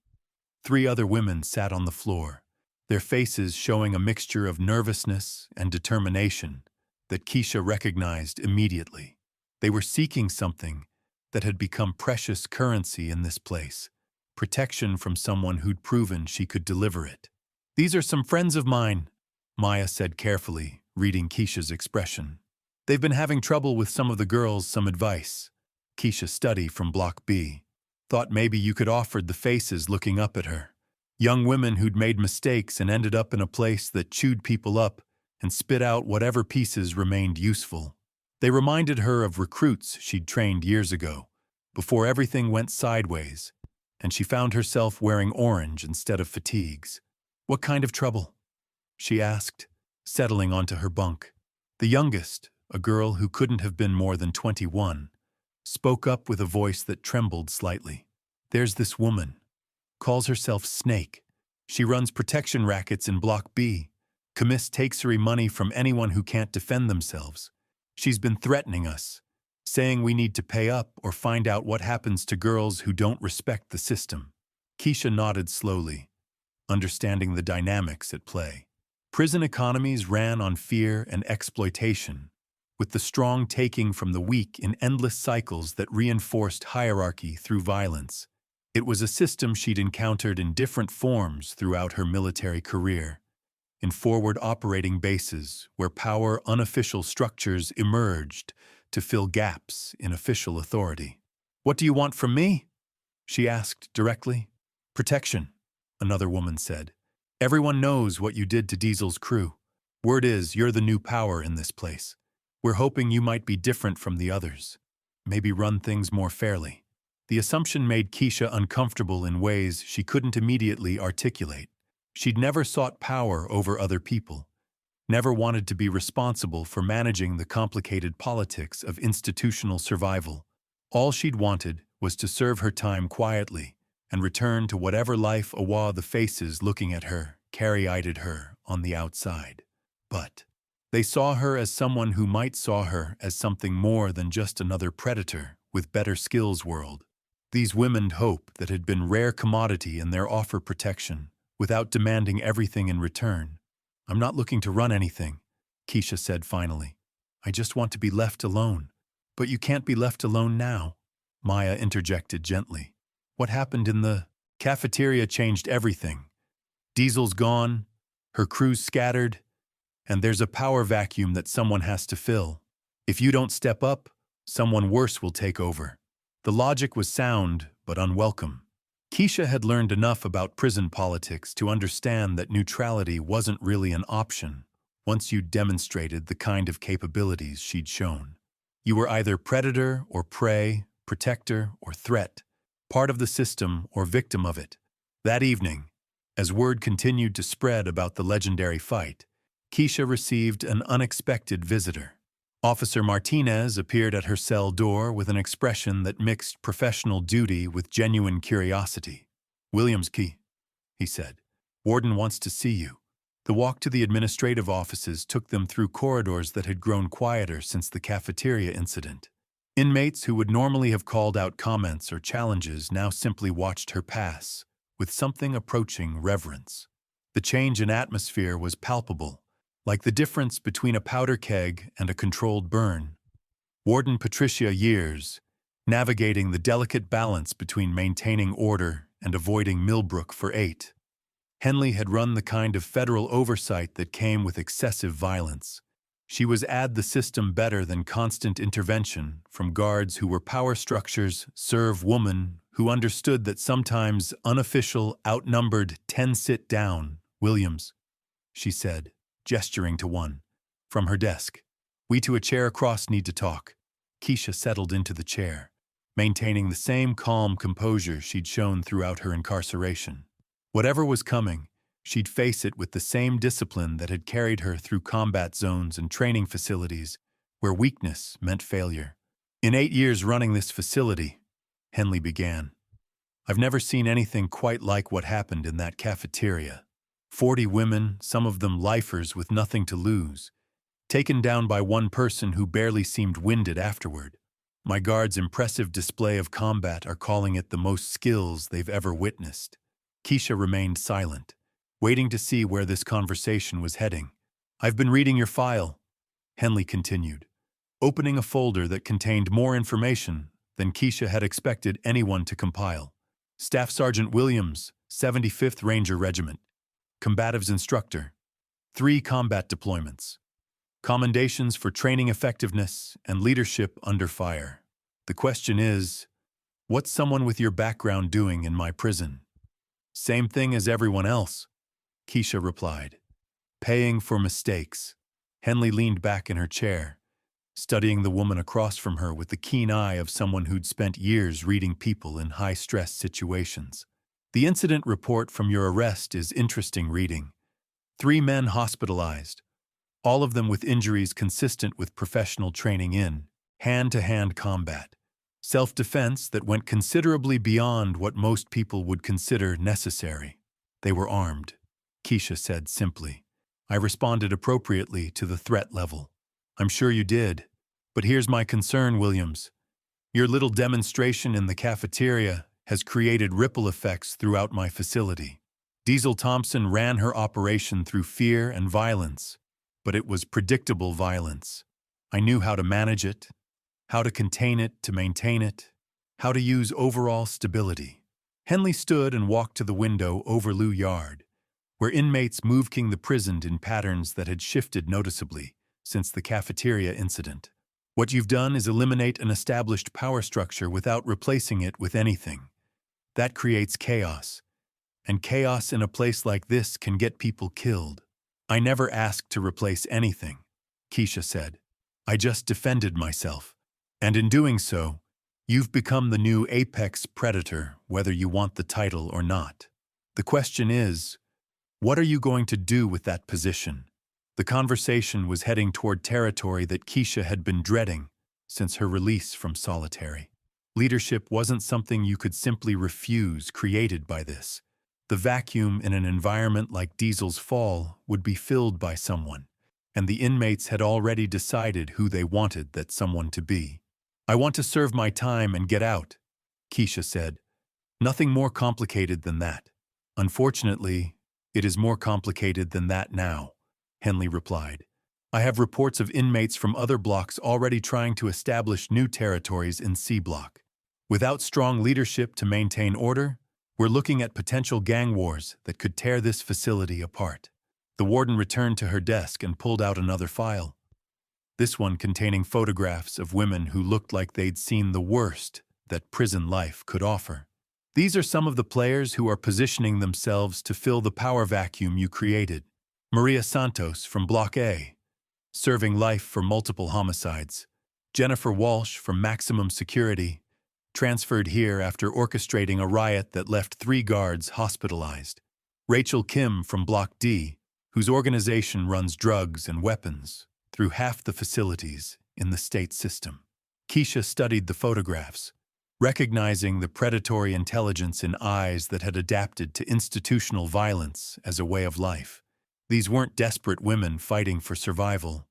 3 other women sat on the floor, their faces showing a mixture of nervousness and determination that Keisha recognized immediately. They were seeking something that had become precious currency in this place, protection from someone who'd proven she could deliver it. "These are some friends of mine," Maya said carefully, reading Keisha's expression. "They've been having trouble with some of the girls, some advice." Keisha studied from Block B. "Thought maybe you could offer the faces looking up at her. Young women who'd made mistakes and ended up in a place that chewed people up and spit out whatever pieces remained useful. They reminded her of recruits she'd trained years ago, before everything went sideways, and she found herself wearing orange instead of fatigues." "What kind of trouble?" she asked, settling onto her bunk. The youngest, a girl who couldn't have been more than 21, spoke up with a voice that trembled slightly. "There's this woman. Calls herself Snake. She runs protection rackets in Block B. Takes money from anyone who can't defend themselves. She's been threatening us, saying we need to pay up or find out what happens to girls who don't respect the system." Keisha nodded slowly, understanding the dynamics at play. Prison economies ran on fear and exploitation, with the strong taking from the weak in endless cycles that reinforced hierarchy through violence. It was a system she'd encountered in different forms throughout her military career. In forward operating bases where power unofficial structures emerged to fill gaps in official authority. "What do you want from me?" she asked directly. "Protection," another woman said. "Everyone knows what you did to Diesel's crew. Word is you're the new power in this place. We're hoping you might be different from the others. Maybe run things more fairly." The assumption made Keisha uncomfortable in ways she couldn't immediately articulate. She'd never sought power over other people, never wanted to be responsible for managing the complicated politics of institutional survival. All she'd wanted was to serve her time quietly and return to whatever life awe the faces looking at her carry-eyed her on the outside. But they saw her as someone who might saw her as something more than just another predator with better skills world. These women'd hope that had been rare commodity in their offer protection, without demanding everything in return. "I'm not looking to run anything," Keisha said finally. "I just want to be left alone." But you can't be left alone now, Maya interjected gently. What happened in the cafeteria changed everything. Diesel's gone, her crew's scattered, and there's a power vacuum that someone has to fill. If you don't step up, someone worse will take over. The logic was sound, but unwelcome. Keisha had learned enough about prison politics to understand that neutrality wasn't really an option once you demonstrated the kind of capabilities she'd shown. You were either predator or prey, protector or threat, part of the system or victim of it. That evening, as word continued to spread about the legendary fight, Keisha received an unexpected visitor. Officer Martinez appeared at her cell door with an expression that mixed professional duty with genuine curiosity. "Williams Key," he said. "Warden wants to see you." The walk to the administrative offices took them through corridors that had grown quieter since the cafeteria incident. Inmates who would normally have called out comments or challenges now simply watched her pass, with something approaching reverence. The change in atmosphere was palpable, like the difference between a powder keg and a controlled burn. Warden Patricia Years, navigating the delicate balance between maintaining order and avoiding Millbrook for 8. Henley had run the kind of federal oversight that came with excessive violence. She was the system better than constant intervention from guards who were power structures, serve women who understood that sometimes unofficial, outnumbered 10 sit down, Williams, she said, gesturing to one. From her desk. "We to a chair across need to talk." Keisha settled into the chair, maintaining the same calm composure she'd shown throughout her incarceration. Whatever was coming, she'd face it with the same discipline that had carried her through combat zones and training facilities where weakness meant failure. "In 8 years running this facility," Henley began, "I've never seen anything quite like what happened in that cafeteria. 40 women, some of them lifers with nothing to lose, taken down by one person who barely seemed winded afterward. My guards' impressive display of combat are calling it the most skills they've ever witnessed." Keisha remained silent, waiting to see where this conversation was heading. "I've been reading your file," Henley continued, opening a folder that contained more information than Keisha had expected anyone to compile. "Staff Sergeant Williams, 75th Ranger Regiment. Combatives Instructor. 3 combat deployments. Commendations for training effectiveness and leadership under fire. The question is, what's someone with your background doing in my prison?" "Same thing as everyone else," Keisha replied. "Paying for mistakes." Henley leaned back in her chair, studying the woman across from her with the keen eye of someone who'd spent years reading people in high-stress situations. "The incident report from your arrest is interesting reading. 3 men hospitalized, all of them with injuries consistent with professional training in hand-to-hand combat. Self-defense that went considerably beyond what most people would consider necessary. They were armed," Keisha said simply. "I responded appropriately to the threat level." "I'm sure you did. But here's my concern, Williams. Your little demonstration in the cafeteria has created ripple effects throughout my facility. Diesel Thompson ran her operation through fear and violence, but it was predictable violence. I knew how to manage it, how to contain it, to maintain it, how to use overall stability." Henley stood and walked to the window over Lou Yard, where inmates moved king the prison in patterns that had shifted noticeably since the cafeteria incident. "What you've done is eliminate an established power structure without replacing it with anything. That creates chaos, and chaos in a place like this can get people killed." "I never asked to replace anything," Keisha said. "I just defended myself. And in doing so, you've become the new apex predator, whether you want the title or not. The question is, what are you going to do with that position?" The conversation was heading toward territory that Keisha had been dreading since her release from solitary. Leadership wasn't something you could simply refuse created by this. The vacuum in an environment like Diesel's fall would be filled by someone, and the inmates had already decided who they wanted that someone to be. "I want to serve my time and get out," Keisha said. "Nothing more complicated than that." "Unfortunately, it is more complicated than that now," Henley replied. I have reports of inmates from other blocks already trying to establish new territories in C block. Without strong leadership to maintain order, we're looking at potential gang wars that could tear this facility apart. The warden returned to her desk and pulled out another file, this one containing photographs of women who looked like they'd seen the worst that prison life could offer. These are some of the players who are positioning themselves to fill the power vacuum you created. Maria Santos from Block A, serving life for multiple homicides. Jennifer Walsh from Maximum Security, transferred here after orchestrating a riot that left 3 guards hospitalized. Rachel Kim from Block D, whose organization runs drugs and weapons through half the facilities in the state system. Keisha studied the photographs, recognizing the predatory intelligence in eyes that had adapted to institutional violence as a way of life. These weren't desperate women fighting for survival.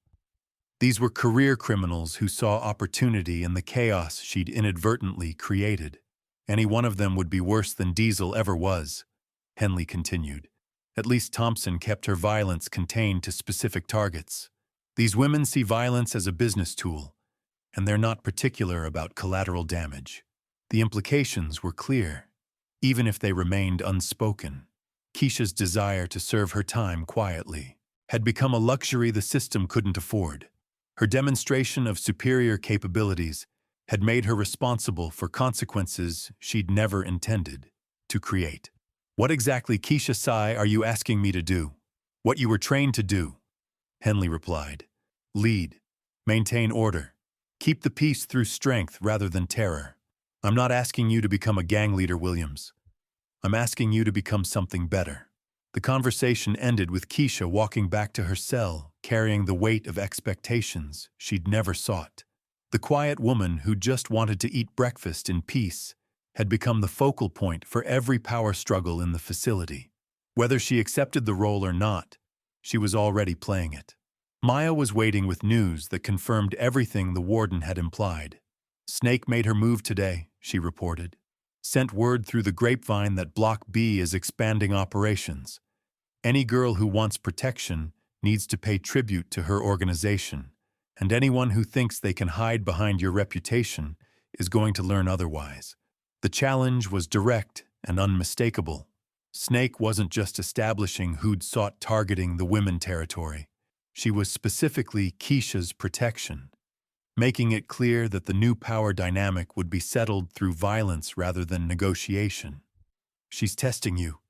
These were career criminals who saw opportunity in the chaos she'd inadvertently created. Any one of them would be worse than Diesel ever was, Henley continued. At least Thompson kept her violence contained to specific targets. These women see violence as a business tool, and they're not particular about collateral damage. The implications were clear, even if they remained unspoken. Keisha's desire to serve her time quietly had become a luxury the system couldn't afford. Her demonstration of superior capabilities had made her responsible for consequences she'd never intended to create. What exactly, Keisha Sai, are you asking me to do? What you were trained to do, Henley replied. Lead. Maintain order. Keep the peace through strength rather than terror. I'm not asking you to become a gang leader, Williams. I'm asking you to become something better. The conversation ended with Keisha walking back to her cell, carrying the weight of expectations she'd never sought. The quiet woman who just wanted to eat breakfast in peace had become the focal point for every power struggle in the facility. Whether she accepted the role or not, she was already playing it. Maya was waiting with news that confirmed everything the warden had implied. Snake made her move today, she reported. Sent word through the grapevine that Block B is expanding operations. Any girl who wants protection needs to pay tribute to her organization, and anyone who thinks they can hide behind your reputation is going to learn otherwise. The challenge was direct and unmistakable. Snake wasn't just establishing who'd sought targeting the women territory. She was specifically Keisha's protection, making it clear that the new power dynamic would be settled through violence rather than negotiation. She's testing you,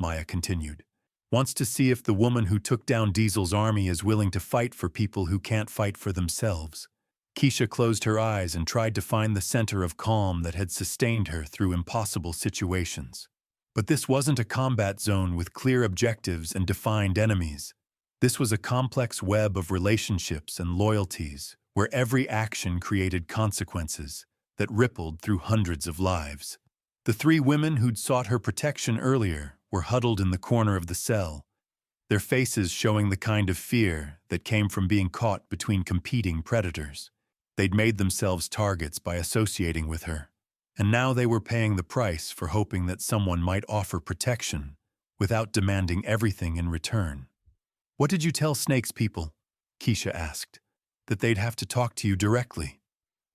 Maya continued. Wants to see if the woman who took down Diesel's army is willing to fight for people who can't fight for themselves. Keisha closed her eyes and tried to find the center of calm that had sustained her through impossible situations. But this wasn't a combat zone with clear objectives and defined enemies. This was a complex web of relationships and loyalties, where every action created consequences that rippled through hundreds of lives. The 3 women who'd sought her protection earlier were huddled in the corner of the cell, their faces showing the kind of fear that came from being caught between competing predators. They'd made themselves targets by associating with her, and now they were paying the price for hoping that someone might offer protection without demanding everything in return. What did you tell Snake's people? Keisha asked. That they'd have to talk to you directly,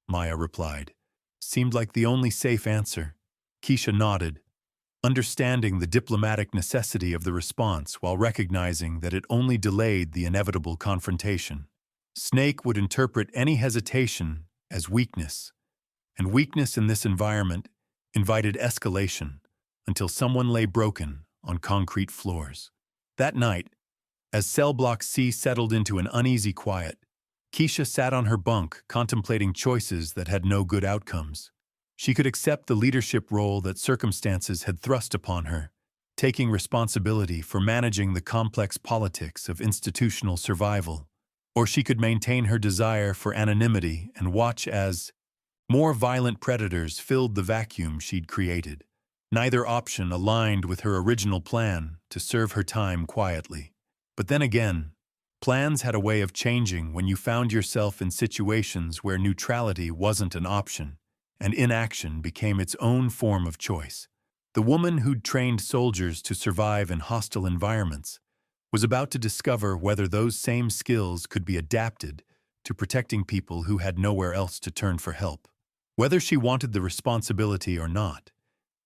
Maya replied. Seemed like the only safe answer. Keisha nodded, understanding the diplomatic necessity of the response while recognizing that it only delayed the inevitable confrontation. Snake would interpret any hesitation as weakness, and weakness in this environment invited escalation until someone lay broken on concrete floors. That night, as cell block C settled into an uneasy quiet, Keisha sat on her bunk contemplating choices that had no good outcomes. She could accept the leadership role that circumstances had thrust upon her, taking responsibility for managing the complex politics of institutional survival, or she could maintain her desire for anonymity and watch as more violent predators filled the vacuum she'd created. Neither option aligned with her original plan to serve her time quietly. But then again, plans had a way of changing when you found yourself in situations where neutrality wasn't an option, and inaction became its own form of choice. The woman who'd trained soldiers to survive in hostile environments was about to discover whether those same skills could be adapted to protecting people who had nowhere else to turn for help. Whether she wanted the responsibility or not,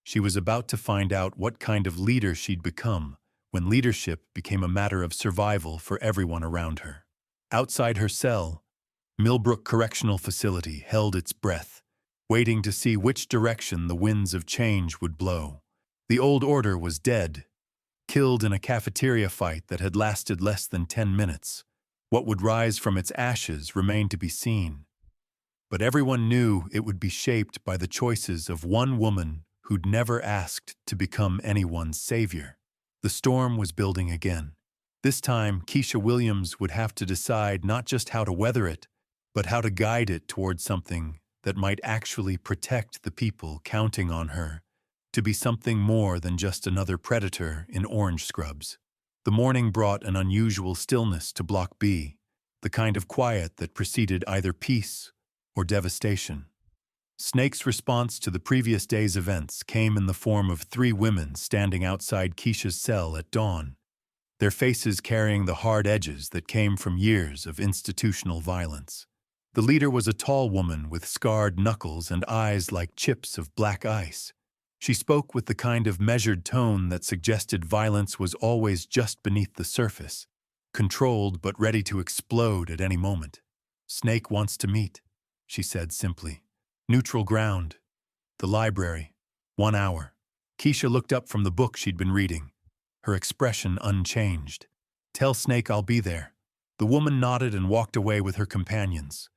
she was about to find out what kind of leader she'd become when leadership became a matter of survival for everyone around her. Outside her cell, Millbrook Correctional Facility held its breath, waiting to see which direction the winds of change would blow. The old order was dead, killed in a cafeteria fight that had lasted less than 10 minutes. What would rise from its ashes remained to be seen. But everyone knew it would be shaped by the choices of one woman who'd never asked to become anyone's savior. The storm was building again. This time, Keisha Williams would have to decide not just how to weather it, but how to guide it towards something that might actually protect the people counting on her to be something more than just another predator in orange scrubs. The morning brought an unusual stillness to Block B, the kind of quiet that preceded either peace or devastation. Snake's response to the previous day's events came in the form of 3 women standing outside Keisha's cell at dawn, their faces carrying the hard edges that came from years of institutional violence. The leader was a tall woman with scarred knuckles and eyes like chips of black ice. She spoke with the kind of measured tone that suggested violence was always just beneath the surface, controlled but ready to explode at any moment. "Snake wants to meet," she said simply. "Neutral ground. The library. 1 hour." Keisha looked up from the book she'd been reading, her expression unchanged. "Tell Snake I'll be there." The woman nodded and walked away with her companions,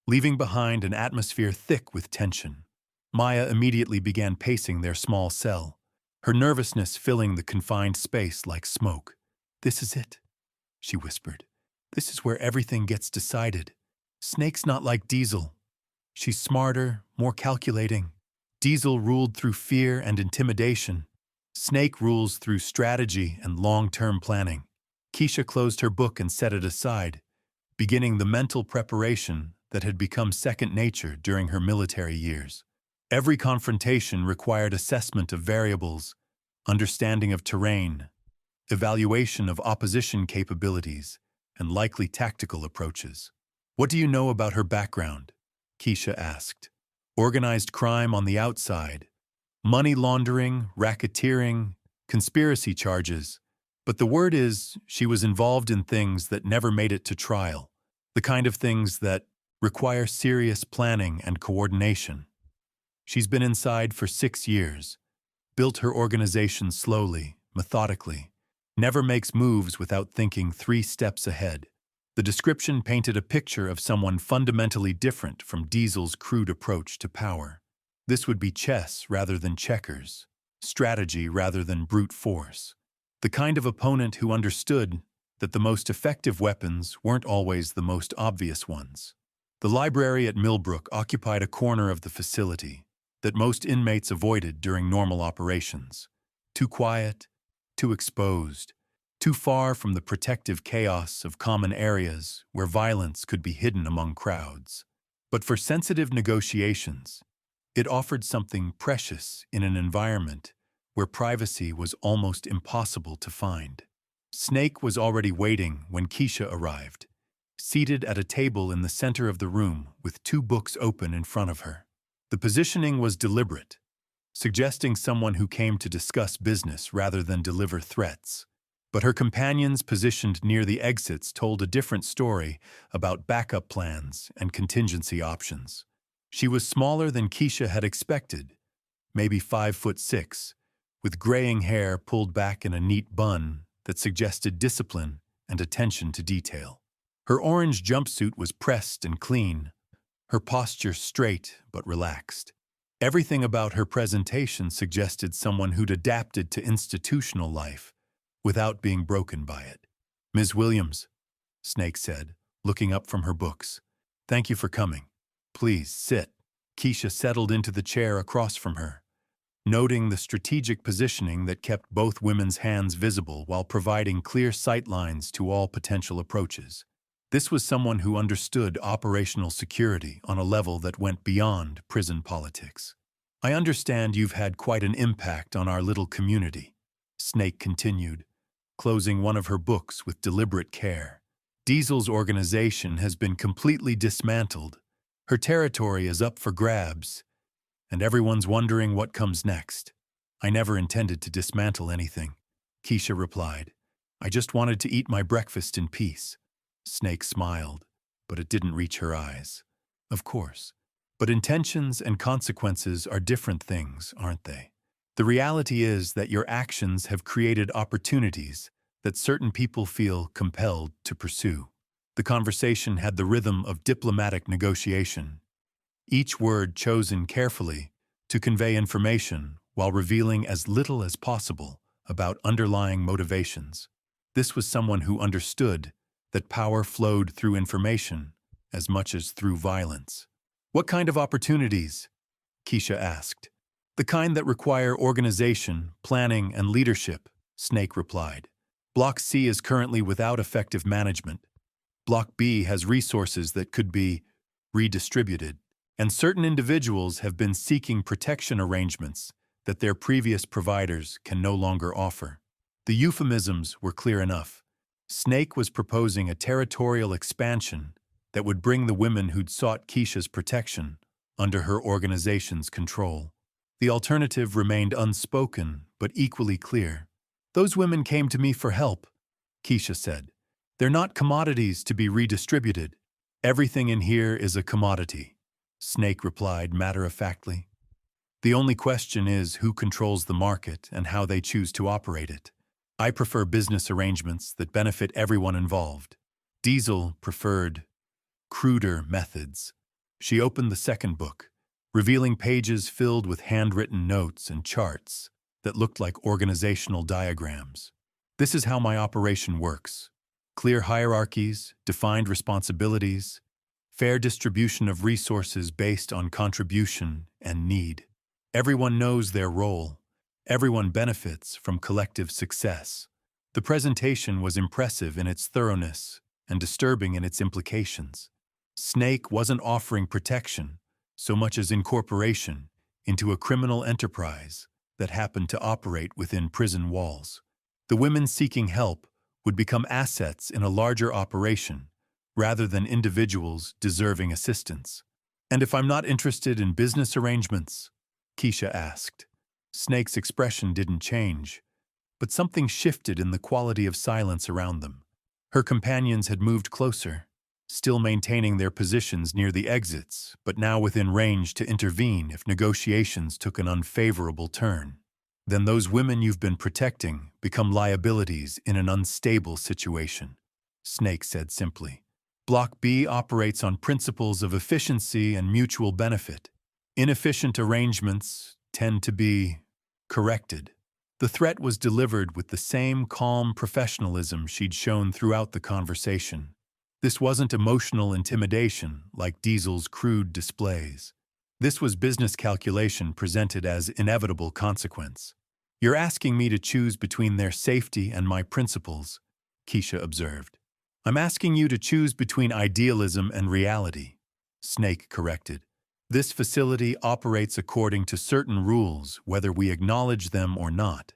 leaving behind an atmosphere thick with tension. Maya immediately began pacing their small cell, her nervousness filling the confined space like smoke. "This is it," she whispered. "This is where everything gets decided. Snake's not like Diesel. She's smarter, more calculating. Diesel ruled through fear and intimidation. Snake rules through strategy and long-term planning." Keisha closed her book and set it aside, beginning the mental preparation that had become second nature during her military years. Every confrontation required assessment of variables, understanding of terrain, evaluation of opposition capabilities, and likely tactical approaches. "What do you know about her background?" Keisha asked. "Organized crime on the outside, money laundering, racketeering, conspiracy charges. But the word is, she was involved in things that never made it to trial, the kind of things that require serious planning and coordination. She's been inside for 6 years, built her organization slowly, methodically, never makes moves without thinking 3 steps ahead." The description painted a picture of someone fundamentally different from Diesel's crude approach to power. This would be chess rather than checkers, strategy rather than brute force. The kind of opponent who understood that the most effective weapons weren't always the most obvious ones. The library at Millbrook occupied a corner of the facility that most inmates avoided during normal operations. Too quiet, too exposed, too far from the protective chaos of common areas where violence could be hidden among crowds. But for sensitive negotiations, it offered something precious in an environment where privacy was almost impossible to find. Snake was already waiting when Keisha arrived, seated at a table in the center of the room with 2 books open in front of her. The positioning was deliberate, suggesting someone who came to discuss business rather than deliver threats. But her companions positioned near the exits told a different story about backup plans and contingency options. She was smaller than Keisha had expected, maybe 5'6", with graying hair pulled back in a neat bun that suggested discipline and attention to detail. Her orange jumpsuit was pressed and clean, her posture straight but relaxed. Everything about her presentation suggested someone who'd adapted to institutional life without being broken by it. "Ms. Williams," Snake said, looking up from her books. "Thank you for coming. Please, sit." Keisha settled into the chair across from her, noting the strategic positioning that kept both women's hands visible while providing clear sight lines to all potential approaches. This was someone who understood operational security on a level that went beyond prison politics. "I understand you've had quite an impact on our little community," Snake continued, closing one of her books with deliberate care. Diesel's organization has been completely dismantled. Her territory is up for grabs, and everyone's wondering what comes next. I never intended to dismantle anything, Keisha replied. I just wanted to eat my breakfast in peace. Snake smiled, but it didn't reach her eyes. Of course. But intentions and consequences are different things, aren't they? The reality is that your actions have created opportunities that certain people feel compelled to pursue. The conversation had the rhythm of diplomatic negotiation, each word chosen carefully to convey information while revealing as little as possible about underlying motivations. This was someone who understood that power flowed through information as much as through violence. What kind of opportunities? Keisha asked. The kind that require organization, planning, and leadership, Snake replied. Block C is currently without effective management. Block B has resources that could be redistributed, and certain individuals have been seeking protection arrangements that their previous providers can no longer offer. The euphemisms were clear enough. Snake was proposing a territorial expansion that would bring the women who'd sought Keisha's protection under her organization's control. The alternative remained unspoken, but equally clear. Those women came to me for help, Keisha said. They're not commodities to be redistributed. Everything in here is a commodity, Snake replied matter-of-factly. The only question is who controls the market and how they choose to operate it. I prefer business arrangements that benefit everyone involved. Diesel preferred cruder methods. She opened the second book, revealing pages filled with handwritten notes and charts that looked like organizational diagrams. This is how my operation works. Clear hierarchies, defined responsibilities, fair distribution of resources based on contribution and need. Everyone knows their role. Everyone benefits from collective success. The presentation was impressive in its thoroughness and disturbing in its implications. Snake wasn't offering protection so much as incorporation into a criminal enterprise that happened to operate within prison walls. The women seeking help would become assets in a larger operation rather than individuals deserving assistance. And if I'm not interested in business arrangements? Keisha asked. Snake's expression didn't change, but something shifted in the quality of silence around them. Her companions had moved closer, still maintaining their positions near the exits, but now within range to intervene if negotiations took an unfavorable turn. Then those women you've been protecting become liabilities in an unstable situation, Snake said simply. Block B operates on principles of efficiency and mutual benefit. Inefficient arrangements tend to be corrected. The threat was delivered with the same calm professionalism she'd shown throughout the conversation. This wasn't emotional intimidation like Diesel's crude displays. This was business calculation presented as inevitable consequence. You're asking me to choose between their safety and my principles, Keisha observed. I'm asking you to choose between idealism and reality, Snake corrected. This facility operates according to certain rules, whether we acknowledge them or not.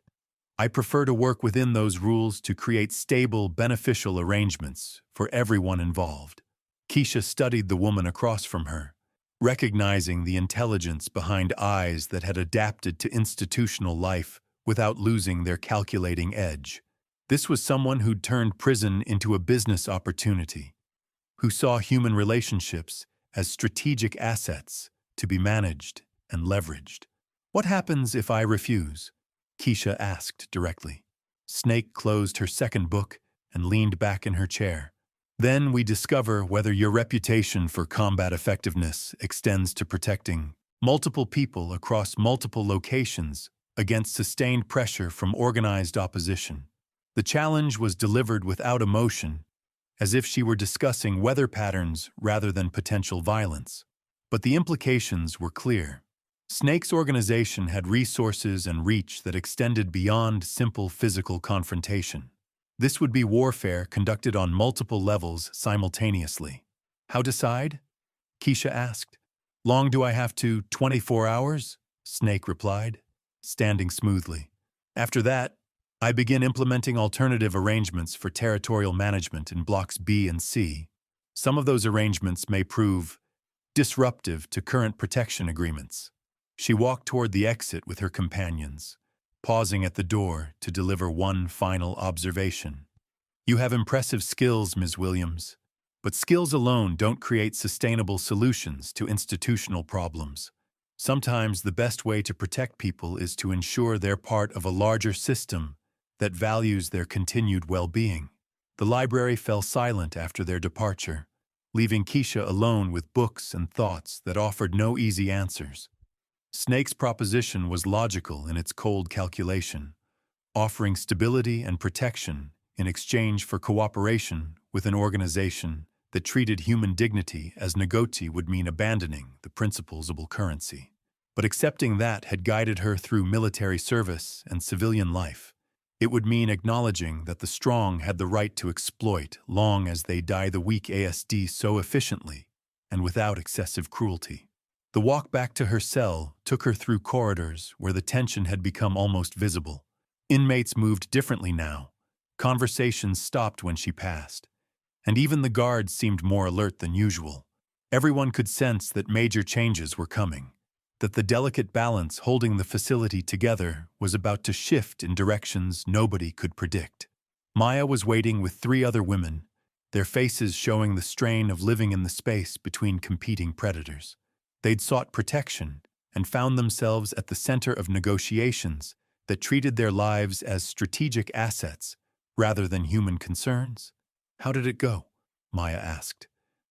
I prefer to work within those rules to create stable, beneficial arrangements for everyone involved. Keisha studied the woman across from her, recognizing the intelligence behind eyes that had adapted to institutional life without losing their calculating edge. This was someone who'd turned prison into a business opportunity, who saw human relationships as strategic assets to be managed and leveraged. What happens if I refuse? Keisha asked directly. Snake closed her second book and leaned back in her chair. Then we discover whether your reputation for combat effectiveness extends to protecting multiple people across multiple locations against sustained pressure from organized opposition. The challenge was delivered without emotion, as if she were discussing weather patterns rather than potential violence. But the implications were clear. Snake's organization had resources and reach that extended beyond simple physical confrontation. This would be warfare conducted on multiple levels simultaneously. How decide? Keisha asked. Long do I have to? 24 hours? Snake replied, standing smoothly. After that, I begin implementing alternative arrangements for territorial management in blocks B and C. Some of those arrangements may prove disruptive to current protection agreements. She walked toward the exit with her companions, pausing at the door to deliver one final observation. You have impressive skills, Ms. Williams, but skills alone don't create sustainable solutions to institutional problems. Sometimes the best way to protect people is to ensure they're part of a larger system that values their continued well-being. The library fell silent after their departure, leaving Keisha alone with books and thoughts that offered no easy answers. Snake's proposition was logical in its cold calculation, offering stability and protection in exchange for cooperation with an organization that treated human dignity as negoti would mean abandoning the principles of currency. But accepting that had guided her through military service and civilian life. It would mean acknowledging that the strong had the right to exploit long as they die the weak ASD so efficiently and without excessive cruelty. The walk back to her cell took her through corridors where the tension had become almost visible. Inmates moved differently now. Conversations stopped when she passed, and even the guards seemed more alert than usual. Everyone could sense that major changes were coming, that the delicate balance holding the facility together was about to shift in directions nobody could predict. Maya was waiting with 3 other women, their faces showing the strain of living in the space between competing predators. They'd sought protection and found themselves at the center of negotiations that treated their lives as strategic assets rather than human concerns. How did it go? Maya asked,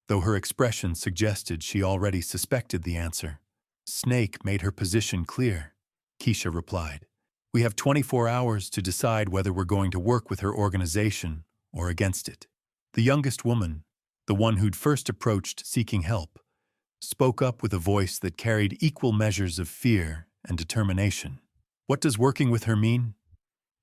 though her expression suggested she already suspected the answer. Snake made her position clear, Keisha replied. We have 24 hours to decide whether we're going to work with her organization or against it. The youngest woman, the one who'd first approached seeking help, spoke up with a voice that carried equal measures of fear and determination. What does working with her mean?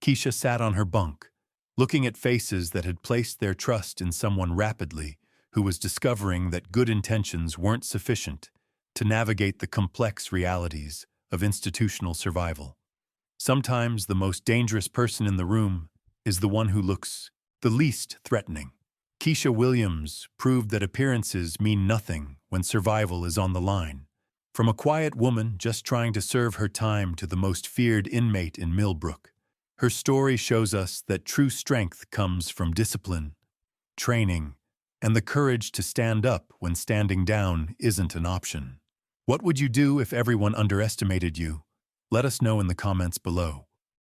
Keisha sat on her bunk, looking at faces that had placed their trust in someone rapidly who was discovering that good intentions weren't sufficient to navigate the complex realities of institutional survival. Sometimes the most dangerous person in the room is the one who looks the least threatening. Keisha Williams proved that appearances mean nothing when survival is on the line. From a quiet woman just trying to serve her time to the most feared inmate in Millbrook, her story shows us that true strength comes from discipline, training, and the courage to stand up when standing down isn't an option. What would you do if everyone underestimated you? Let us know in the comments below.